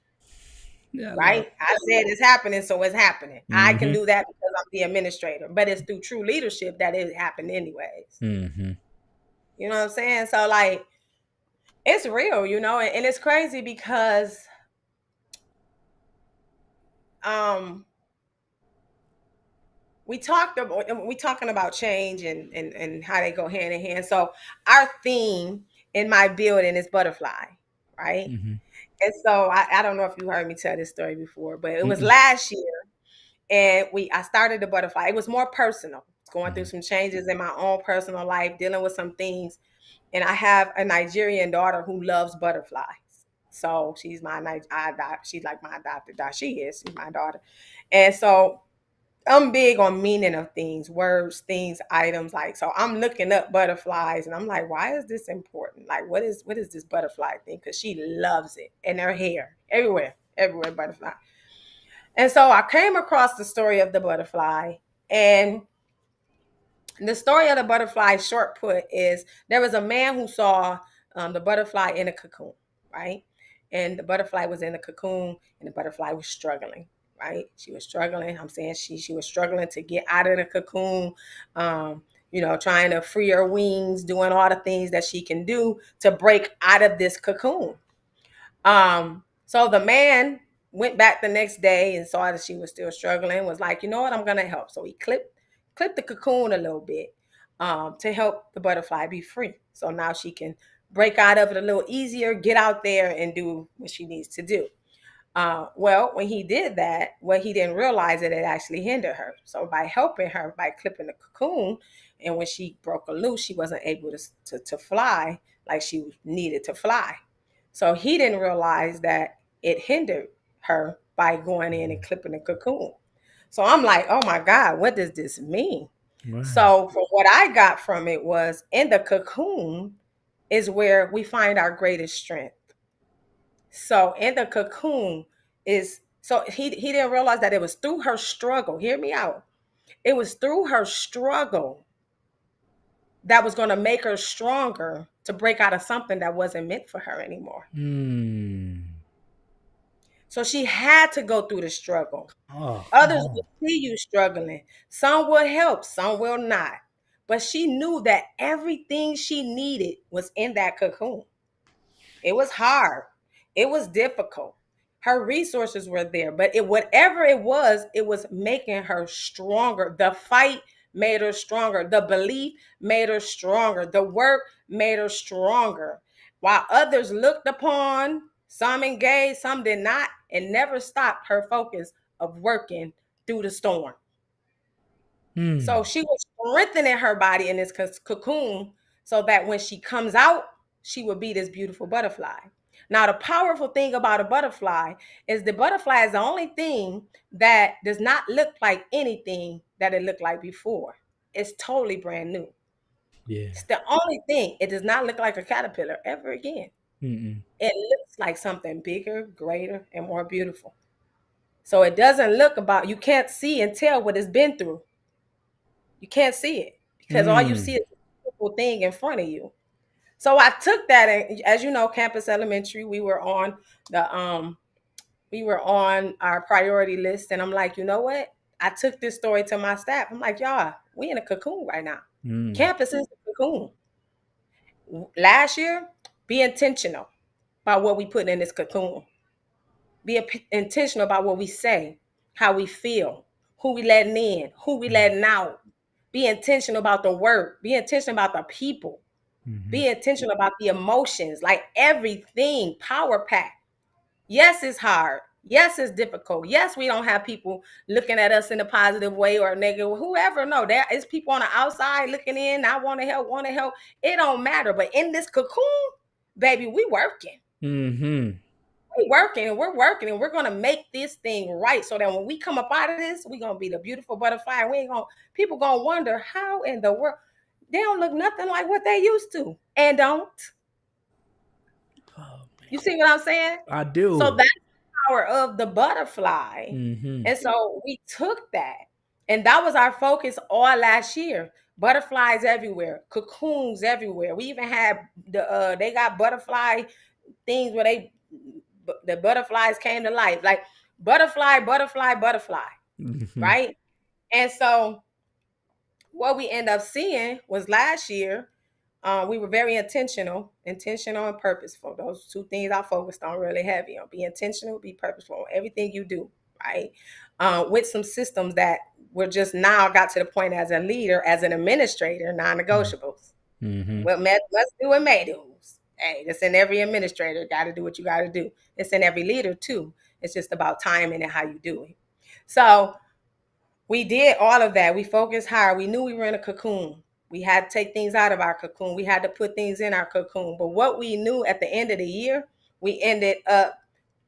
Yeah, I love. Right? I said it's happening, so it's happening. I can Mm-hmm. do that because I'm the administrator, but it's through true leadership that it happened anyways. Mm-hmm. You know what I'm saying? So like it's real, and it's crazy because um we talking about change and how they go hand in hand. So our theme in my building is butterfly, right? Mm-hmm. And so I don't know if you heard me tell this story before, but it was Mm-mm. last year and I started the butterfly. It was more personal. going through Mm. some changes in my own personal life, dealing with some things. And I have a Nigerian daughter who loves butterflies. So she's she's like my adopted daughter. She's my daughter. And so I'm big on meaning of things, words, things, items. Like, so I'm looking up butterflies and I'm like, why is this important? Like, what is this butterfly thing? Because she loves it. And her hair, everywhere butterfly. And so I came across the story of the butterfly. And the story of the butterfly, short put, is there was a man who saw the butterfly in a cocoon, right? And the butterfly was in a cocoon, and the butterfly was struggling, right? She was struggling. I'm saying she was struggling to get out of the cocoon, trying to free her wings, doing all the things that she can do to break out of this cocoon. So the man went back the next day and saw that she was still struggling, was like, you know what, I'm gonna help. So he clipped the cocoon a little bit to help the butterfly be free. So now she can break out of it a little easier, get out there and do what she needs to do. Well, when he did that, what he didn't realize that it actually hindered her. So by helping her by clipping the cocoon, and when she broke her loose, she wasn't able to fly like she needed to fly. So he didn't realize that it hindered her by going in and clipping the cocoon. So I'm like, oh my God, what does this mean? Right. So from what I got from it was, in the cocoon is where we find our greatest strength. So in the cocoon is, so he didn't realize that it was through her struggle. Hear me out. It was through her struggle that was going to make her stronger to break out of something that wasn't meant for her anymore. Mm. So she had to go through the struggle. Oh, come Others on. will see you struggling. Some will help, some will not. But she knew that everything she needed was in that cocoon. It was hard. It was difficult. Her resources were there, but whatever it was making her stronger. The fight made her stronger. The belief made her stronger. The work made her stronger. While others looked upon, some engaged, some did not, and never stopped her focus of working through the storm. So Mm. she was strengthening her body in this cocoon so that when she comes out, she would be this beautiful butterfly. Now, the powerful thing about a butterfly is the butterfly is the only thing that does not look like anything that it looked like before. It's totally brand new. Yeah. It's the only thing. It does not look like a caterpillar ever again. Mm-mm. It looks like something bigger, greater, and more beautiful. So it doesn't look about, you can't see and tell what it's been through. You can't see it because all you see Mm. is a beautiful thing in front of you. So I took that, and as you know, Campus Elementary, the we were on our priority list, and I'm like, you know what? I took this story to my staff. I'm like, y'all, we in a cocoon right now. Mm. Campus is a cocoon. Last year, be intentional about what we put in this cocoon. Be intentional about what we say, how we feel, who we letting in, who we letting out. Be intentional about the work. Be intentional about the people. Mm-hmm. Be intentional about the emotions, like everything, power pack. Yes, it's hard. Yes, it's difficult. Yes, we don't have people looking at us in a positive way or negative. Whoever, no, there is people on the outside looking in. I want to help, want to help. It don't matter. But in this cocoon, baby, we working. Mm-hmm. We working and we're working and we're gonna make this thing right. So that when we come up out of this, we're gonna be the beautiful butterfly. We ain't gonna people gonna wonder how in the world they don't look nothing like what they used to. And don't. Oh, You see what I'm saying? I So do. that's the power of the butterfly. Mm-hmm. And so we took that, and that was our focus all last year. Butterflies everywhere, cocoons everywhere. We even had they got butterfly things where the butterflies came to life, like butterfly, butterfly, butterfly, Mm-hmm. right? And so what we end up seeing was last year, we were very intentional and purposeful. Those two things I focused on really heavy on. Be intentional, be purposeful. Everything you do, right? With some systems that were just now got to the point as a leader, as an administrator, non-negotiables. Mm-hmm. What must do and may do's. Hey, it's in every administrator. Got to do what you got to do. It's in every leader too. It's just about timing and how you do it. So We did all of that. We focused higher. We knew we were in a cocoon. We had to take things out of our cocoon. We had to put things in our cocoon. But what we knew at the end of the year, we ended up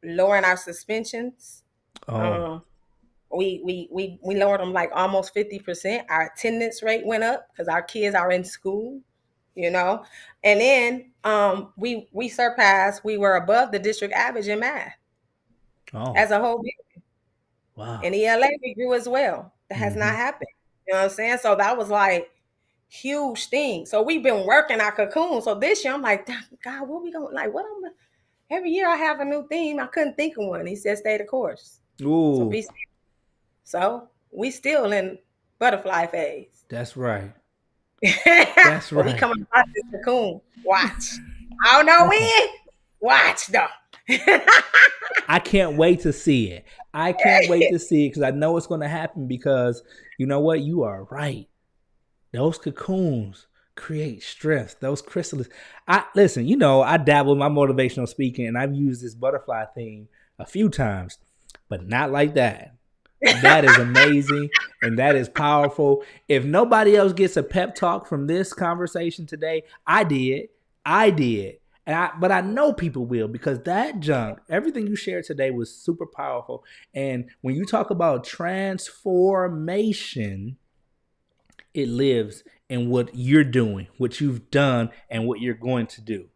lowering our suspensions. Oh, Um, we lowered them like almost 50%. Our attendance rate went up because our kids are in school, you know. And then we surpassed, we were above the district average in math oh, as a whole. wow. And ELA we grew as well. That has not Mm-hmm. happened. You know what I'm saying? So that was like huge thing. So we've been working our cocoon. So this year I'm like, God, what we going like? What I'm every year I have a new theme. I couldn't think of one. He said, stay the course. So Ooh, be so we still in butterfly phase. that's right. That's But we right. coming out this cocoon. Watch. I don't know Oh, when. Watch though. I can't wait to see it. I can't wait to see it because I know it's going to happen because you know what? You are right. Those cocoons create strength. Those chrysalis. I listen. You know, I dabble in my motivational speaking, and I've used this butterfly theme a few times, but not like that. That is amazing and that is powerful. If nobody else gets a pep talk from this conversation today, I did. I did. But I know people will because that junk, everything you shared today was super powerful. And when you talk about transformation, it lives in what you're doing, what you've done, and what you're going to do.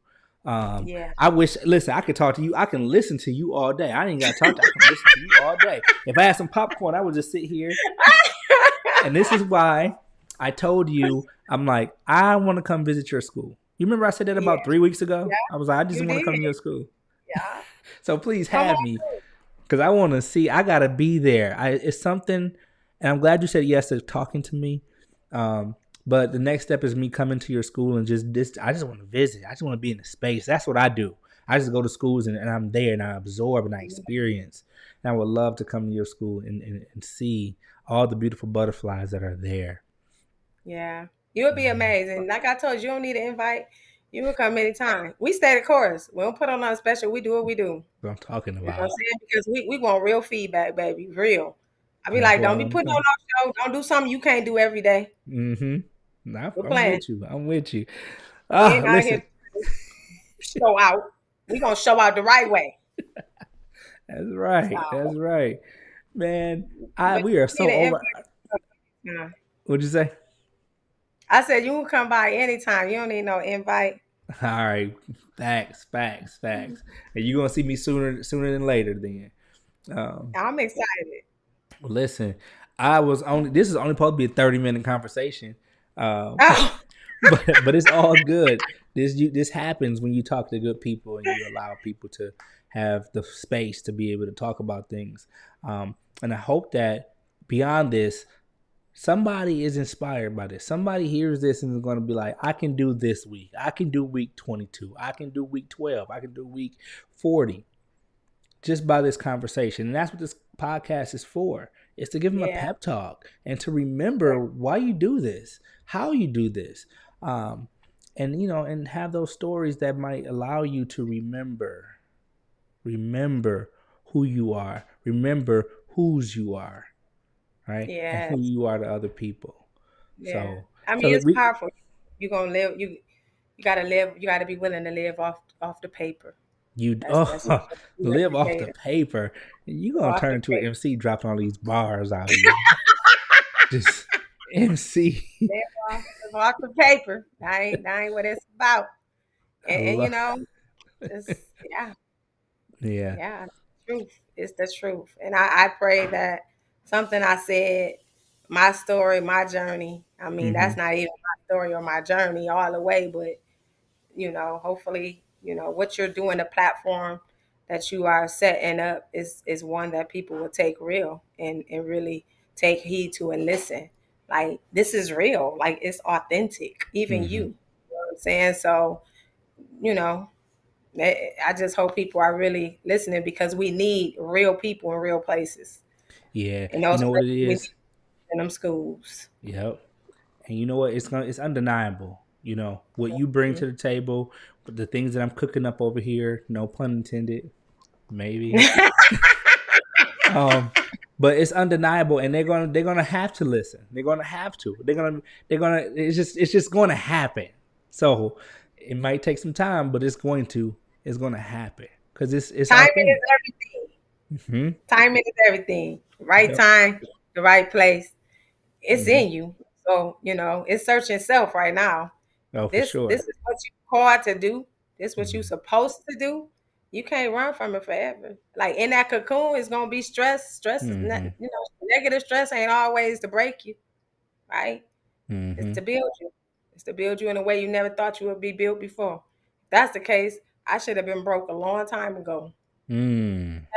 Yeah. I wish. Listen, I could talk to you. I can listen to you all day. I ain't got to talk to. I can listen to you all day. If I had some popcorn, I would just sit here. And this is why I told you. I'm like, I want to come visit your school. You remember I said that Yeah. about 3 weeks ago? Yeah. I was like, I just You want to did. come to your school. Yeah. So please Come have on me through. because I want to see. I gotta be there. It's something, and I'm glad you said yes to talking to me. Um, but the next step is me coming to your school and just this. I just want to visit. I just want to be in the space. That's what I do. I just go to schools and I'm there and I absorb and I experience. And I would love to come to your school and see all the beautiful butterflies that are there. Yeah. You would be Mhm. amazing. Like I told you, you don't need an invite. You will come anytime. We stay the course. We don't put on nothing special. We do what we do. What I'm talking You know what I'm about. saying? Because we want real feedback, baby. Real. I be That's like, what don't be I'm putting on saying. no show. Don't do something you can't do every day. Mm-hmm. We're I'm playing. with you. I'm with you. We ain't out here Listen. to show out. We gonna show out the right way. That's So, right. That's right. Man, but we are you need so an over. invite. What'd you say? I said you can come by anytime. You don't need no invite. All right, facts. And you gonna see me sooner than later. Then, um, I'm excited. listen, I was only. This is only supposed to be a 30-minute conversation, um, Oh, but it's all good. This happens when you talk to good people and you allow people to have the space to be able to talk about things. And I hope that beyond this, somebody is inspired by this. Somebody hears this and is going to be like, I can do this week. I can do week 22. I can do week 12. I can do week 40 just by this conversation. And that's what this podcast is for. It's to give them a yeah. pep talk and to remember why you do this, how you do this. Um, and and have those stories that might allow you to remember who you are, remember whose you are, right? And Yeah. who you are to other people. Yeah. So, I so mean, that it's we powerful. You're gonna live. You gotta live. You gotta be willing to live off the paper. you That's you live off the educated. paper. You Live gonna off turn the into an paper. MC dropping all these bars out here. Just MC. Live off the paper. That ain't what it's about. I And love. it's yeah. Yeah. Yeah, truth. It's the truth. And I pray that something I said, my story, my journey. I mean, Hmm. that's not even my story or my journey all the way, but hopefully, what you're doing, the platform that you are setting up is one that people will take real and really take heed to and listen. Like this is real. Like it's authentic. Even you. Hmm. You know what I'm saying? So, you know, I just hope people are really listening because we need real people in real places. Yeah. And You those know what places it we need is? in them schools. Yep. And you know what? It's undeniable. What you bring to the table, the things that I'm cooking up over here. No pun intended. Maybe. Um. but it's undeniable, and they're gonna have to listen. They're gonna have to. They're gonna. It's just going to happen. So it might take some time, but it's going to happen because it's Timing authentic. is everything. Hmm. Timing is everything. Right Yep. time, the right place. It's Hmm. in you. So, it's searching self right now. Oh, for This sure. is what you called to do. This is what you Hmm. supposed to do. You can't run from it forever. Like in that cocoon, it's gonna be stress. Stress is not, Hmm. negative stress ain't always to break you, right? It's Hmm. to build you. It's to build you in a way you never thought you would be built before. If that's the case, I should have been broke a long time ago. Mm.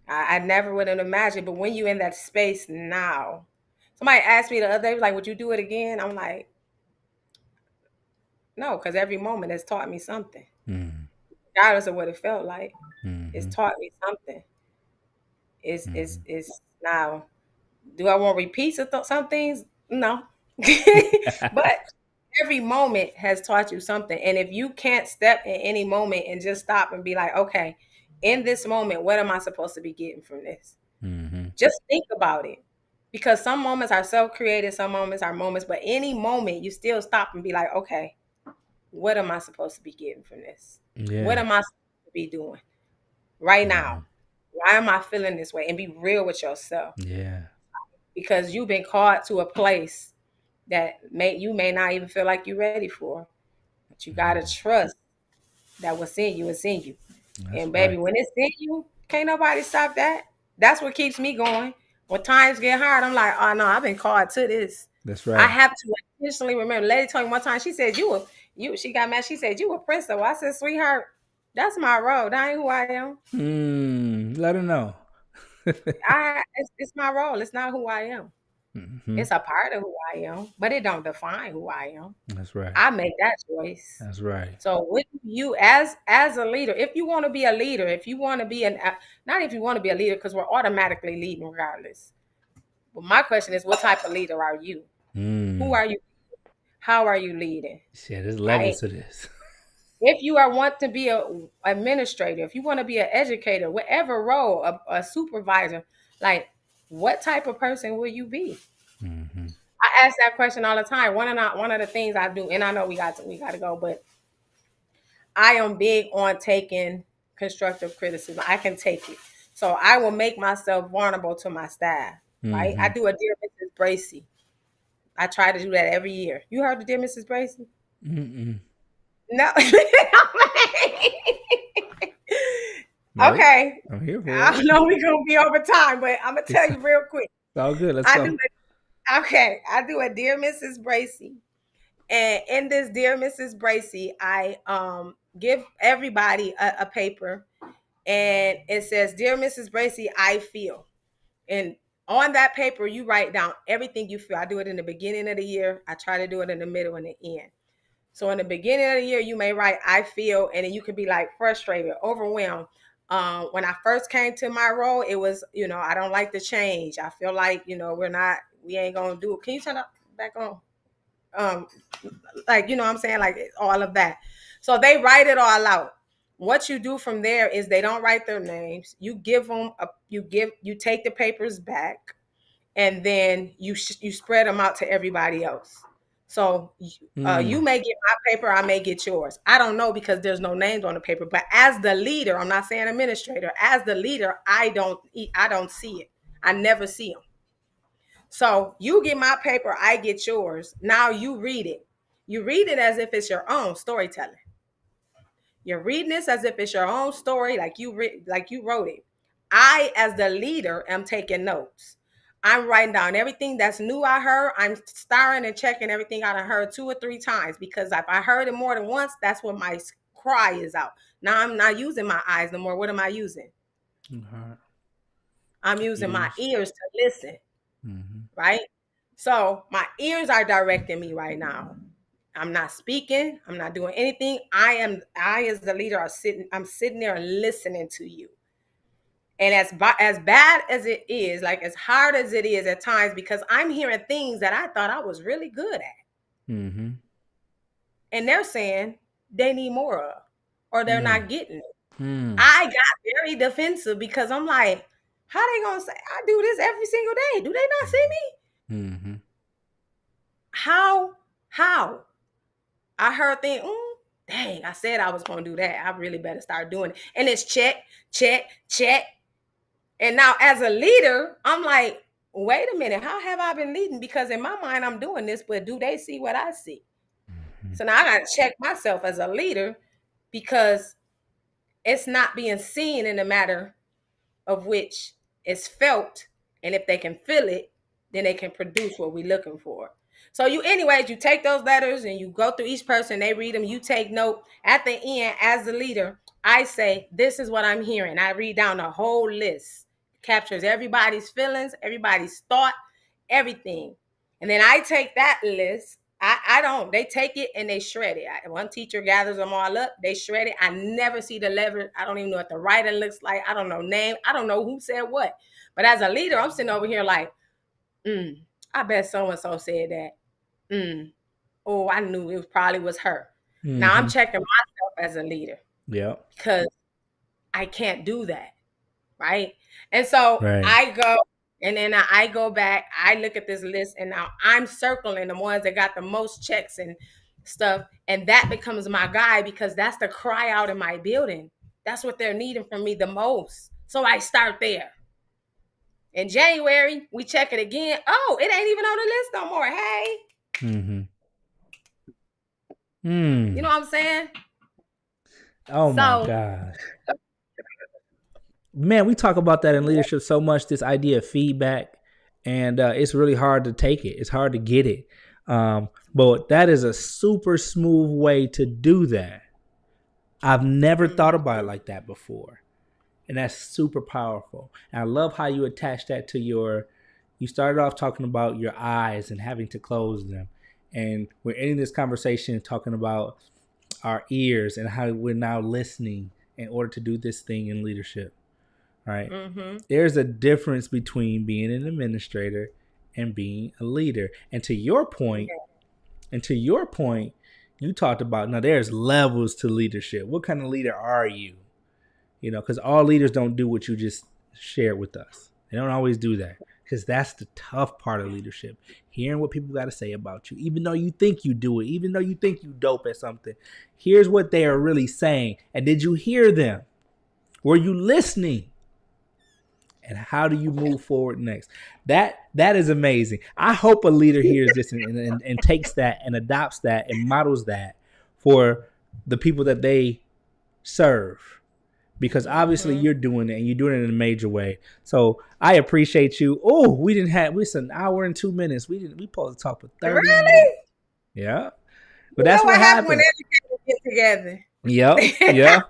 I never would have imagined. But when you in that space now, somebody asked me the other day, like, would you do it again? I'm like, no, because every moment has taught me something. Mm. Regardless of what it felt like, it's Hmm. taught me something. It's Hmm. it's now. Do I want repeats of some things? No. But every moment has taught you something. And if you can't step in any moment and just stop and be like, okay, in this moment, what am I supposed to be getting from this? Hmm. Just think about it. Because some moments are self created, some moments are moments, but any moment you still stop and be like, okay, what am I supposed to be getting from this? What Yeah. am I supposed to be doing right now? Hmm. Why am I feeling this way? And be real with yourself Yeah. because you've been called to a place that you may not even feel like you're ready for. But you gotta Hmm. trust that what's in you is in you. That's And right. baby, when it's in you, can't nobody stop that. That's what keeps me going. When times get hard, I'm like, oh no, I've been called to this. That's I right. have to intentionally remember. Lady told me one time, she said, she got mad. She said, you a prince though. I said, sweetheart, that's my role. That ain't who I am. Let her know. It's my role. It's not who I am. Hmm. It's a part of who I am, but it don't define who I am. That's right. I make that choice. That's right. So with you as a leader, if you want to be a leader, if you want to be not if you want to be a leader, because we're automatically leading regardless. But my question is, what type of leader are you? Who Mm. are you? How are you leading? Yeah, there's Right? levels to this. If you want to be a administrator, if you want to be an educator, whatever role, a supervisor, like what type of person will you be? Hmm. I ask that question all the time. One of the things I do, and I know we got to go, but I am big on taking constructive criticism. I can take it. So I will make myself vulnerable to my staff, right? I Hmm. do a Dear Mrs. Bracy. I try to do that every year. You heard of Dear Mrs. Bracy? Mm-mm. No. Nope. Okay. I'm here for I it. don't know we're gonna be over time, but I'm gonna tell It's you real quick. all good. Let's I do go. I do a Dear Mrs. Bracy. And in this Dear Mrs. Bracy, I give everybody a paper and it says, Dear Mrs. Bracy, I feel. And on that paper, you write down everything you feel. I do it in the beginning of the year. I try to do it in the middle and the end. So in the beginning of the year, you may write, I feel, and then you could be like frustrated, overwhelmed. When I first came to my role, it was, I don't like the change. I feel like, we ain't gonna do it. Can you turn up back on? Um, like, what I'm saying, like all of that. So they write it all out. What you do from there is they don't write their names. You give them you take the papers back, and then you spread them out to everybody else. So you Mm. may get my paper, I may get yours. I don't know because there's no names on the paper. But as the leader, I'm not saying administrator. As the leader, I don't see it. I never see them. So you get my paper, I get yours. Now you read it. You read it as if it's your own storytelling. You're reading this as if it's your own story, like you wrote it. I, as the leader, am taking notes. I'm writing down everything that's new I heard. I'm starring and checking everything I heard 2 or 3 times because if I heard it more than once, that's when my cry is out. Now I'm not using my eyes no more. What am I using? Heart, I'm using my ears. ears to listen, Hmm. right? So my ears are directing me right now. I'm not speaking. I'm not doing anything. I as the leader I'm sitting there listening to you. And as bad as it is, like as hard as it is at times, because I'm hearing things that I thought I was really good at. Hmm. And they're saying they need more of, or they're Mm. not getting it. Mm. I got very defensive because I'm like, How they gonna say I do this every single day? Do they not see me? Mm-hmm. How? How? I heard things. Dang, I said I was gonna do that. I really better start doing it. And it's check, check, check. And now as a leader, I'm like, wait a minute, how have I been leading? Because in my mind, I'm doing this, but do they see what I see? So now I gotta check myself as a leader because it's not being seen in the matter of which is felt. And if they can feel it, then they can produce what we're looking for. So anyways, you take those letters and you go through each person, they read them, you take note. At the end, as the leader, I say, this is what I'm hearing. I read down the whole list, captures everybody's feelings, everybody's thought, everything. And then I take that list. I don't. They take it and they shred it. One teacher gathers them all up. They shred it. I never see the letter. I don't even know what the writing looks like. I don't know name. I don't know who said what. But as a leader, I'm sitting over here like, I bet so and so said that. Oh, I knew it probably was her. Now I'm Mm-hmm. checking myself as a leader Yep. because I can't do that. Right. And so Right. I go and then I go back, I look at this list and now I'm circling the ones that got the most checks and stuff. And that becomes my guide because that's the cry out in my building. That's what they're needing from me the most. So I start there. In January, we check it again. Oh, it ain't even on the list no more. Hey, Mm-hmm. you Mm. know what I'm saying? Oh my So, gosh. Man, we talk about that in leadership so much, this idea of feedback, and it's really hard to take it. It's hard to get it. But that is a super smooth way to do that. I've never thought about it like that before. And that's super powerful. And I love how you attach that to you started off talking about your eyes and having to close them. And we're ending this conversation talking about our ears and how we're now listening in order to do this thing in leadership. Right? There's a difference between being an administrator and being a leader. And to your point, you talked about now there's levels to leadership. What kind of leader are you? Because all leaders don't do what you just shared with us. They don't always do that because that's the tough part of leadership. Hearing what people got to say about you, even though you think you do it, even though you think you dope at something. Here's what they are really saying. And did you hear them? Were you listening? And how do you move forward next? That is amazing. I hope a leader hears this and takes that and adopts that and models that for the people that they serve, because obviously you're doing it and you're doing it in a major way. So I appreciate you. Oh, it's an hour and 2 minutes. We supposed to talk for 30 minutes. really? Yeah. But You know that's what what happened when happens. educators get together? Yep. Yeah.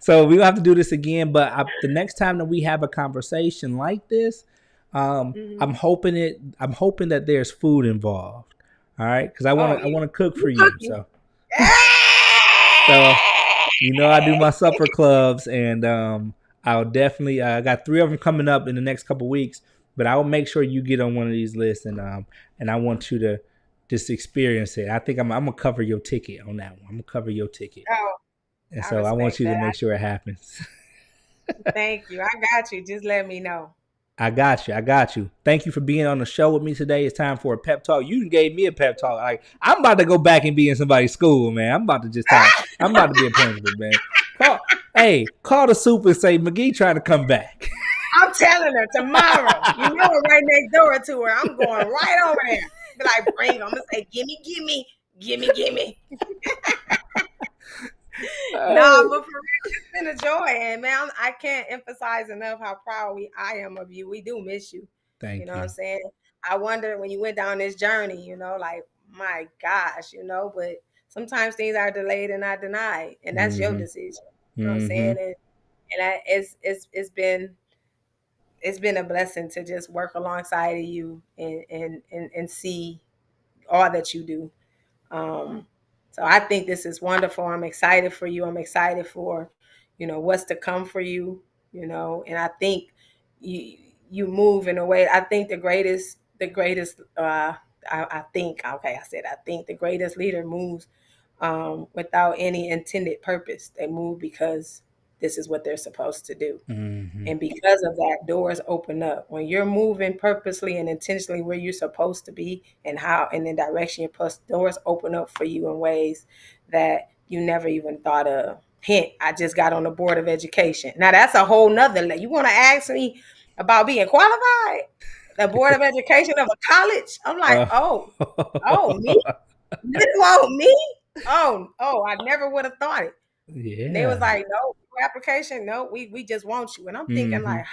So we will have to do this again. But the next time that we have a conversation like this, I'm hoping that there's food involved. All right, because Oh I yeah, want to cook you for you. cooking? So I do my supper clubs, and I'll definitely I got 3 of them coming up in the next couple weeks. But I will make sure you get on one of these lists, and I want you to just experience it. I think I'm gonna cover your ticket on that one. I'm gonna cover your ticket. Oh, And I so I want respect you to that. make sure it happens. Thank you. I got you. Just let me know. I got you. I got you. Thank you for being on the show with me today. It's time for a pep talk. You gave me a pep talk. Like, I'm about to go back and be in somebody's school, man. I'm about to just talk. I'm about to be a principal, man. Call the soup and say McGee trying to come back. I'm telling her tomorrow. You know it right next door to her. I'm going right over there. Be like, bring. I'm gonna say, gimme, gimme, gimme, gimme. No, but for real, it's been a joy, and man, I can't emphasize enough how proud I am of you. We do miss you. You know Thank what I'm you. saying? I wonder when you went down this journey, like, my gosh, but sometimes things are delayed and not denied, and that's your Mm-hmm. decision. You know what I'm Mm-hmm. saying? It's been a blessing to just work alongside of you and see all that you do. Um, so I think this is wonderful. I'm excited for you. I'm excited for, what's to come for you, and I think you move in a way. I think I think the greatest leader moves without any intended purpose. They move because this is what they're supposed to do. Mm-hmm. And because of that, doors open up. When you're moving purposely and intentionally where you're supposed to be and how in the direction you're supposed, doors open up for you in ways that you never even thought of. Hint, I just got on the board of education. Now that's a whole nother. You want to ask me about being qualified? The board of education of a college? I'm like, oh, me? This won't me? I never would have thought it. And they was Yeah. like, no, application, no, we just want you. And I'm thinking Mm-hmm. like,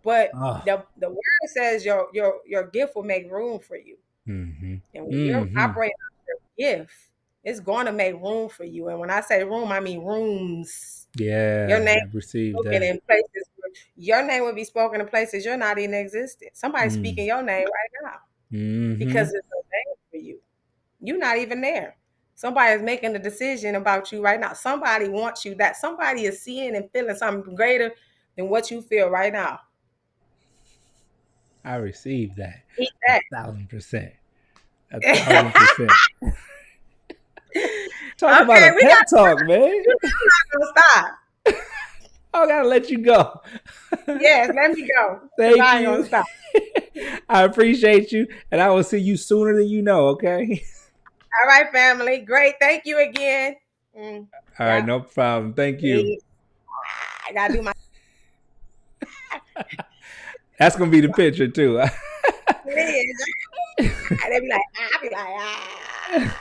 but Oh. the word says your gift will make room for you. Mm-hmm. And when you're Mm-hmm. operating on your gift, it's going to make room for you. And when I say room, I mean rooms. Your Yeah, name I've received spoken that. in places where your name will be spoken in places you're not even existent. Somebody's Mm. speaking your name right now Mm-hmm. because it's a name for you. You're not even there. Somebody is making a decision about you right now. Somebody wants you. That somebody is seeing and feeling something greater than what you feel right now. I received that. Eat that. 1,000%. 1,000%. Talk about Okay, a pep talk, man. you're not gonna stop. I gotta let you go. Yes, let me go. Because Thank I ain't you. gonna stop. I appreciate you, and I will see you sooner than you know. Okay. All right, family. Great. Thank you again. All right, Yeah. no problem. Thank you. I gotta do my That's gonna be the picture too. and they be like, I be like,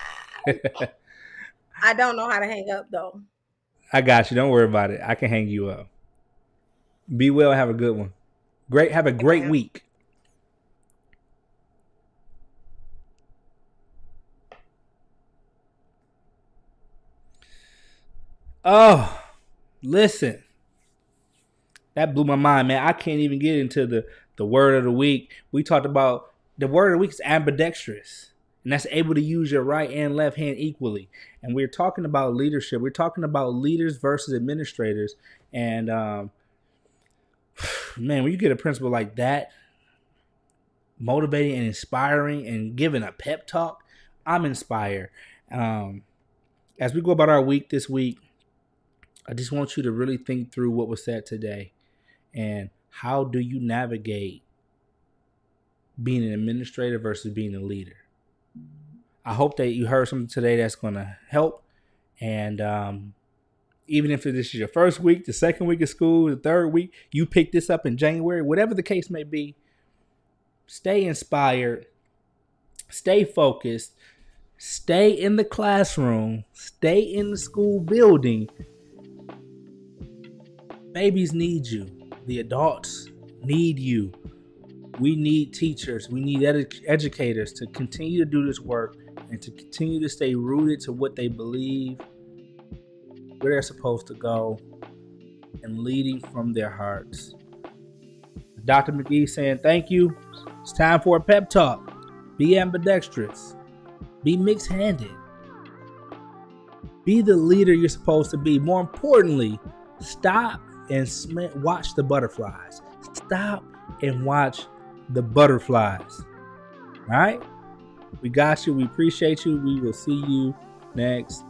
I don't know how to hang up though. I got you. Don't worry about it. I can hang you up. Be well. Have a good one. Great. Have a great Man. week. Oh, listen. That blew my mind, man. I can't even get into the word of the week. We talked about the word of the week is ambidextrous. And that's able to use your right and left hand equally. And we're talking about leadership. We're talking about leaders versus administrators. And man, when you get a principle like that, motivating and inspiring and giving a pep talk, I'm inspired. As we go about our week this week, I just want you to really think through what was said today and how do you navigate being an administrator versus being a leader. I hope that you heard something today that's going to help. And even if this is your first week, the second week of school, the third week, you pick this up in January, whatever the case may be, stay inspired, stay focused, stay in the classroom, stay in the school building. Babies need you. The adults need you. We need teachers. We need educators to continue to do this work and to continue to stay rooted to what they believe, where they're supposed to go, and leading from their hearts. Dr. McGee saying thank you. It's time for a pep talk. Be ambidextrous. Be mixed-handed. Be the leader you're supposed to be. More importantly, stop and watch the butterflies. Stop and watch the butterflies. All right? We got you. We appreciate you. We will see you next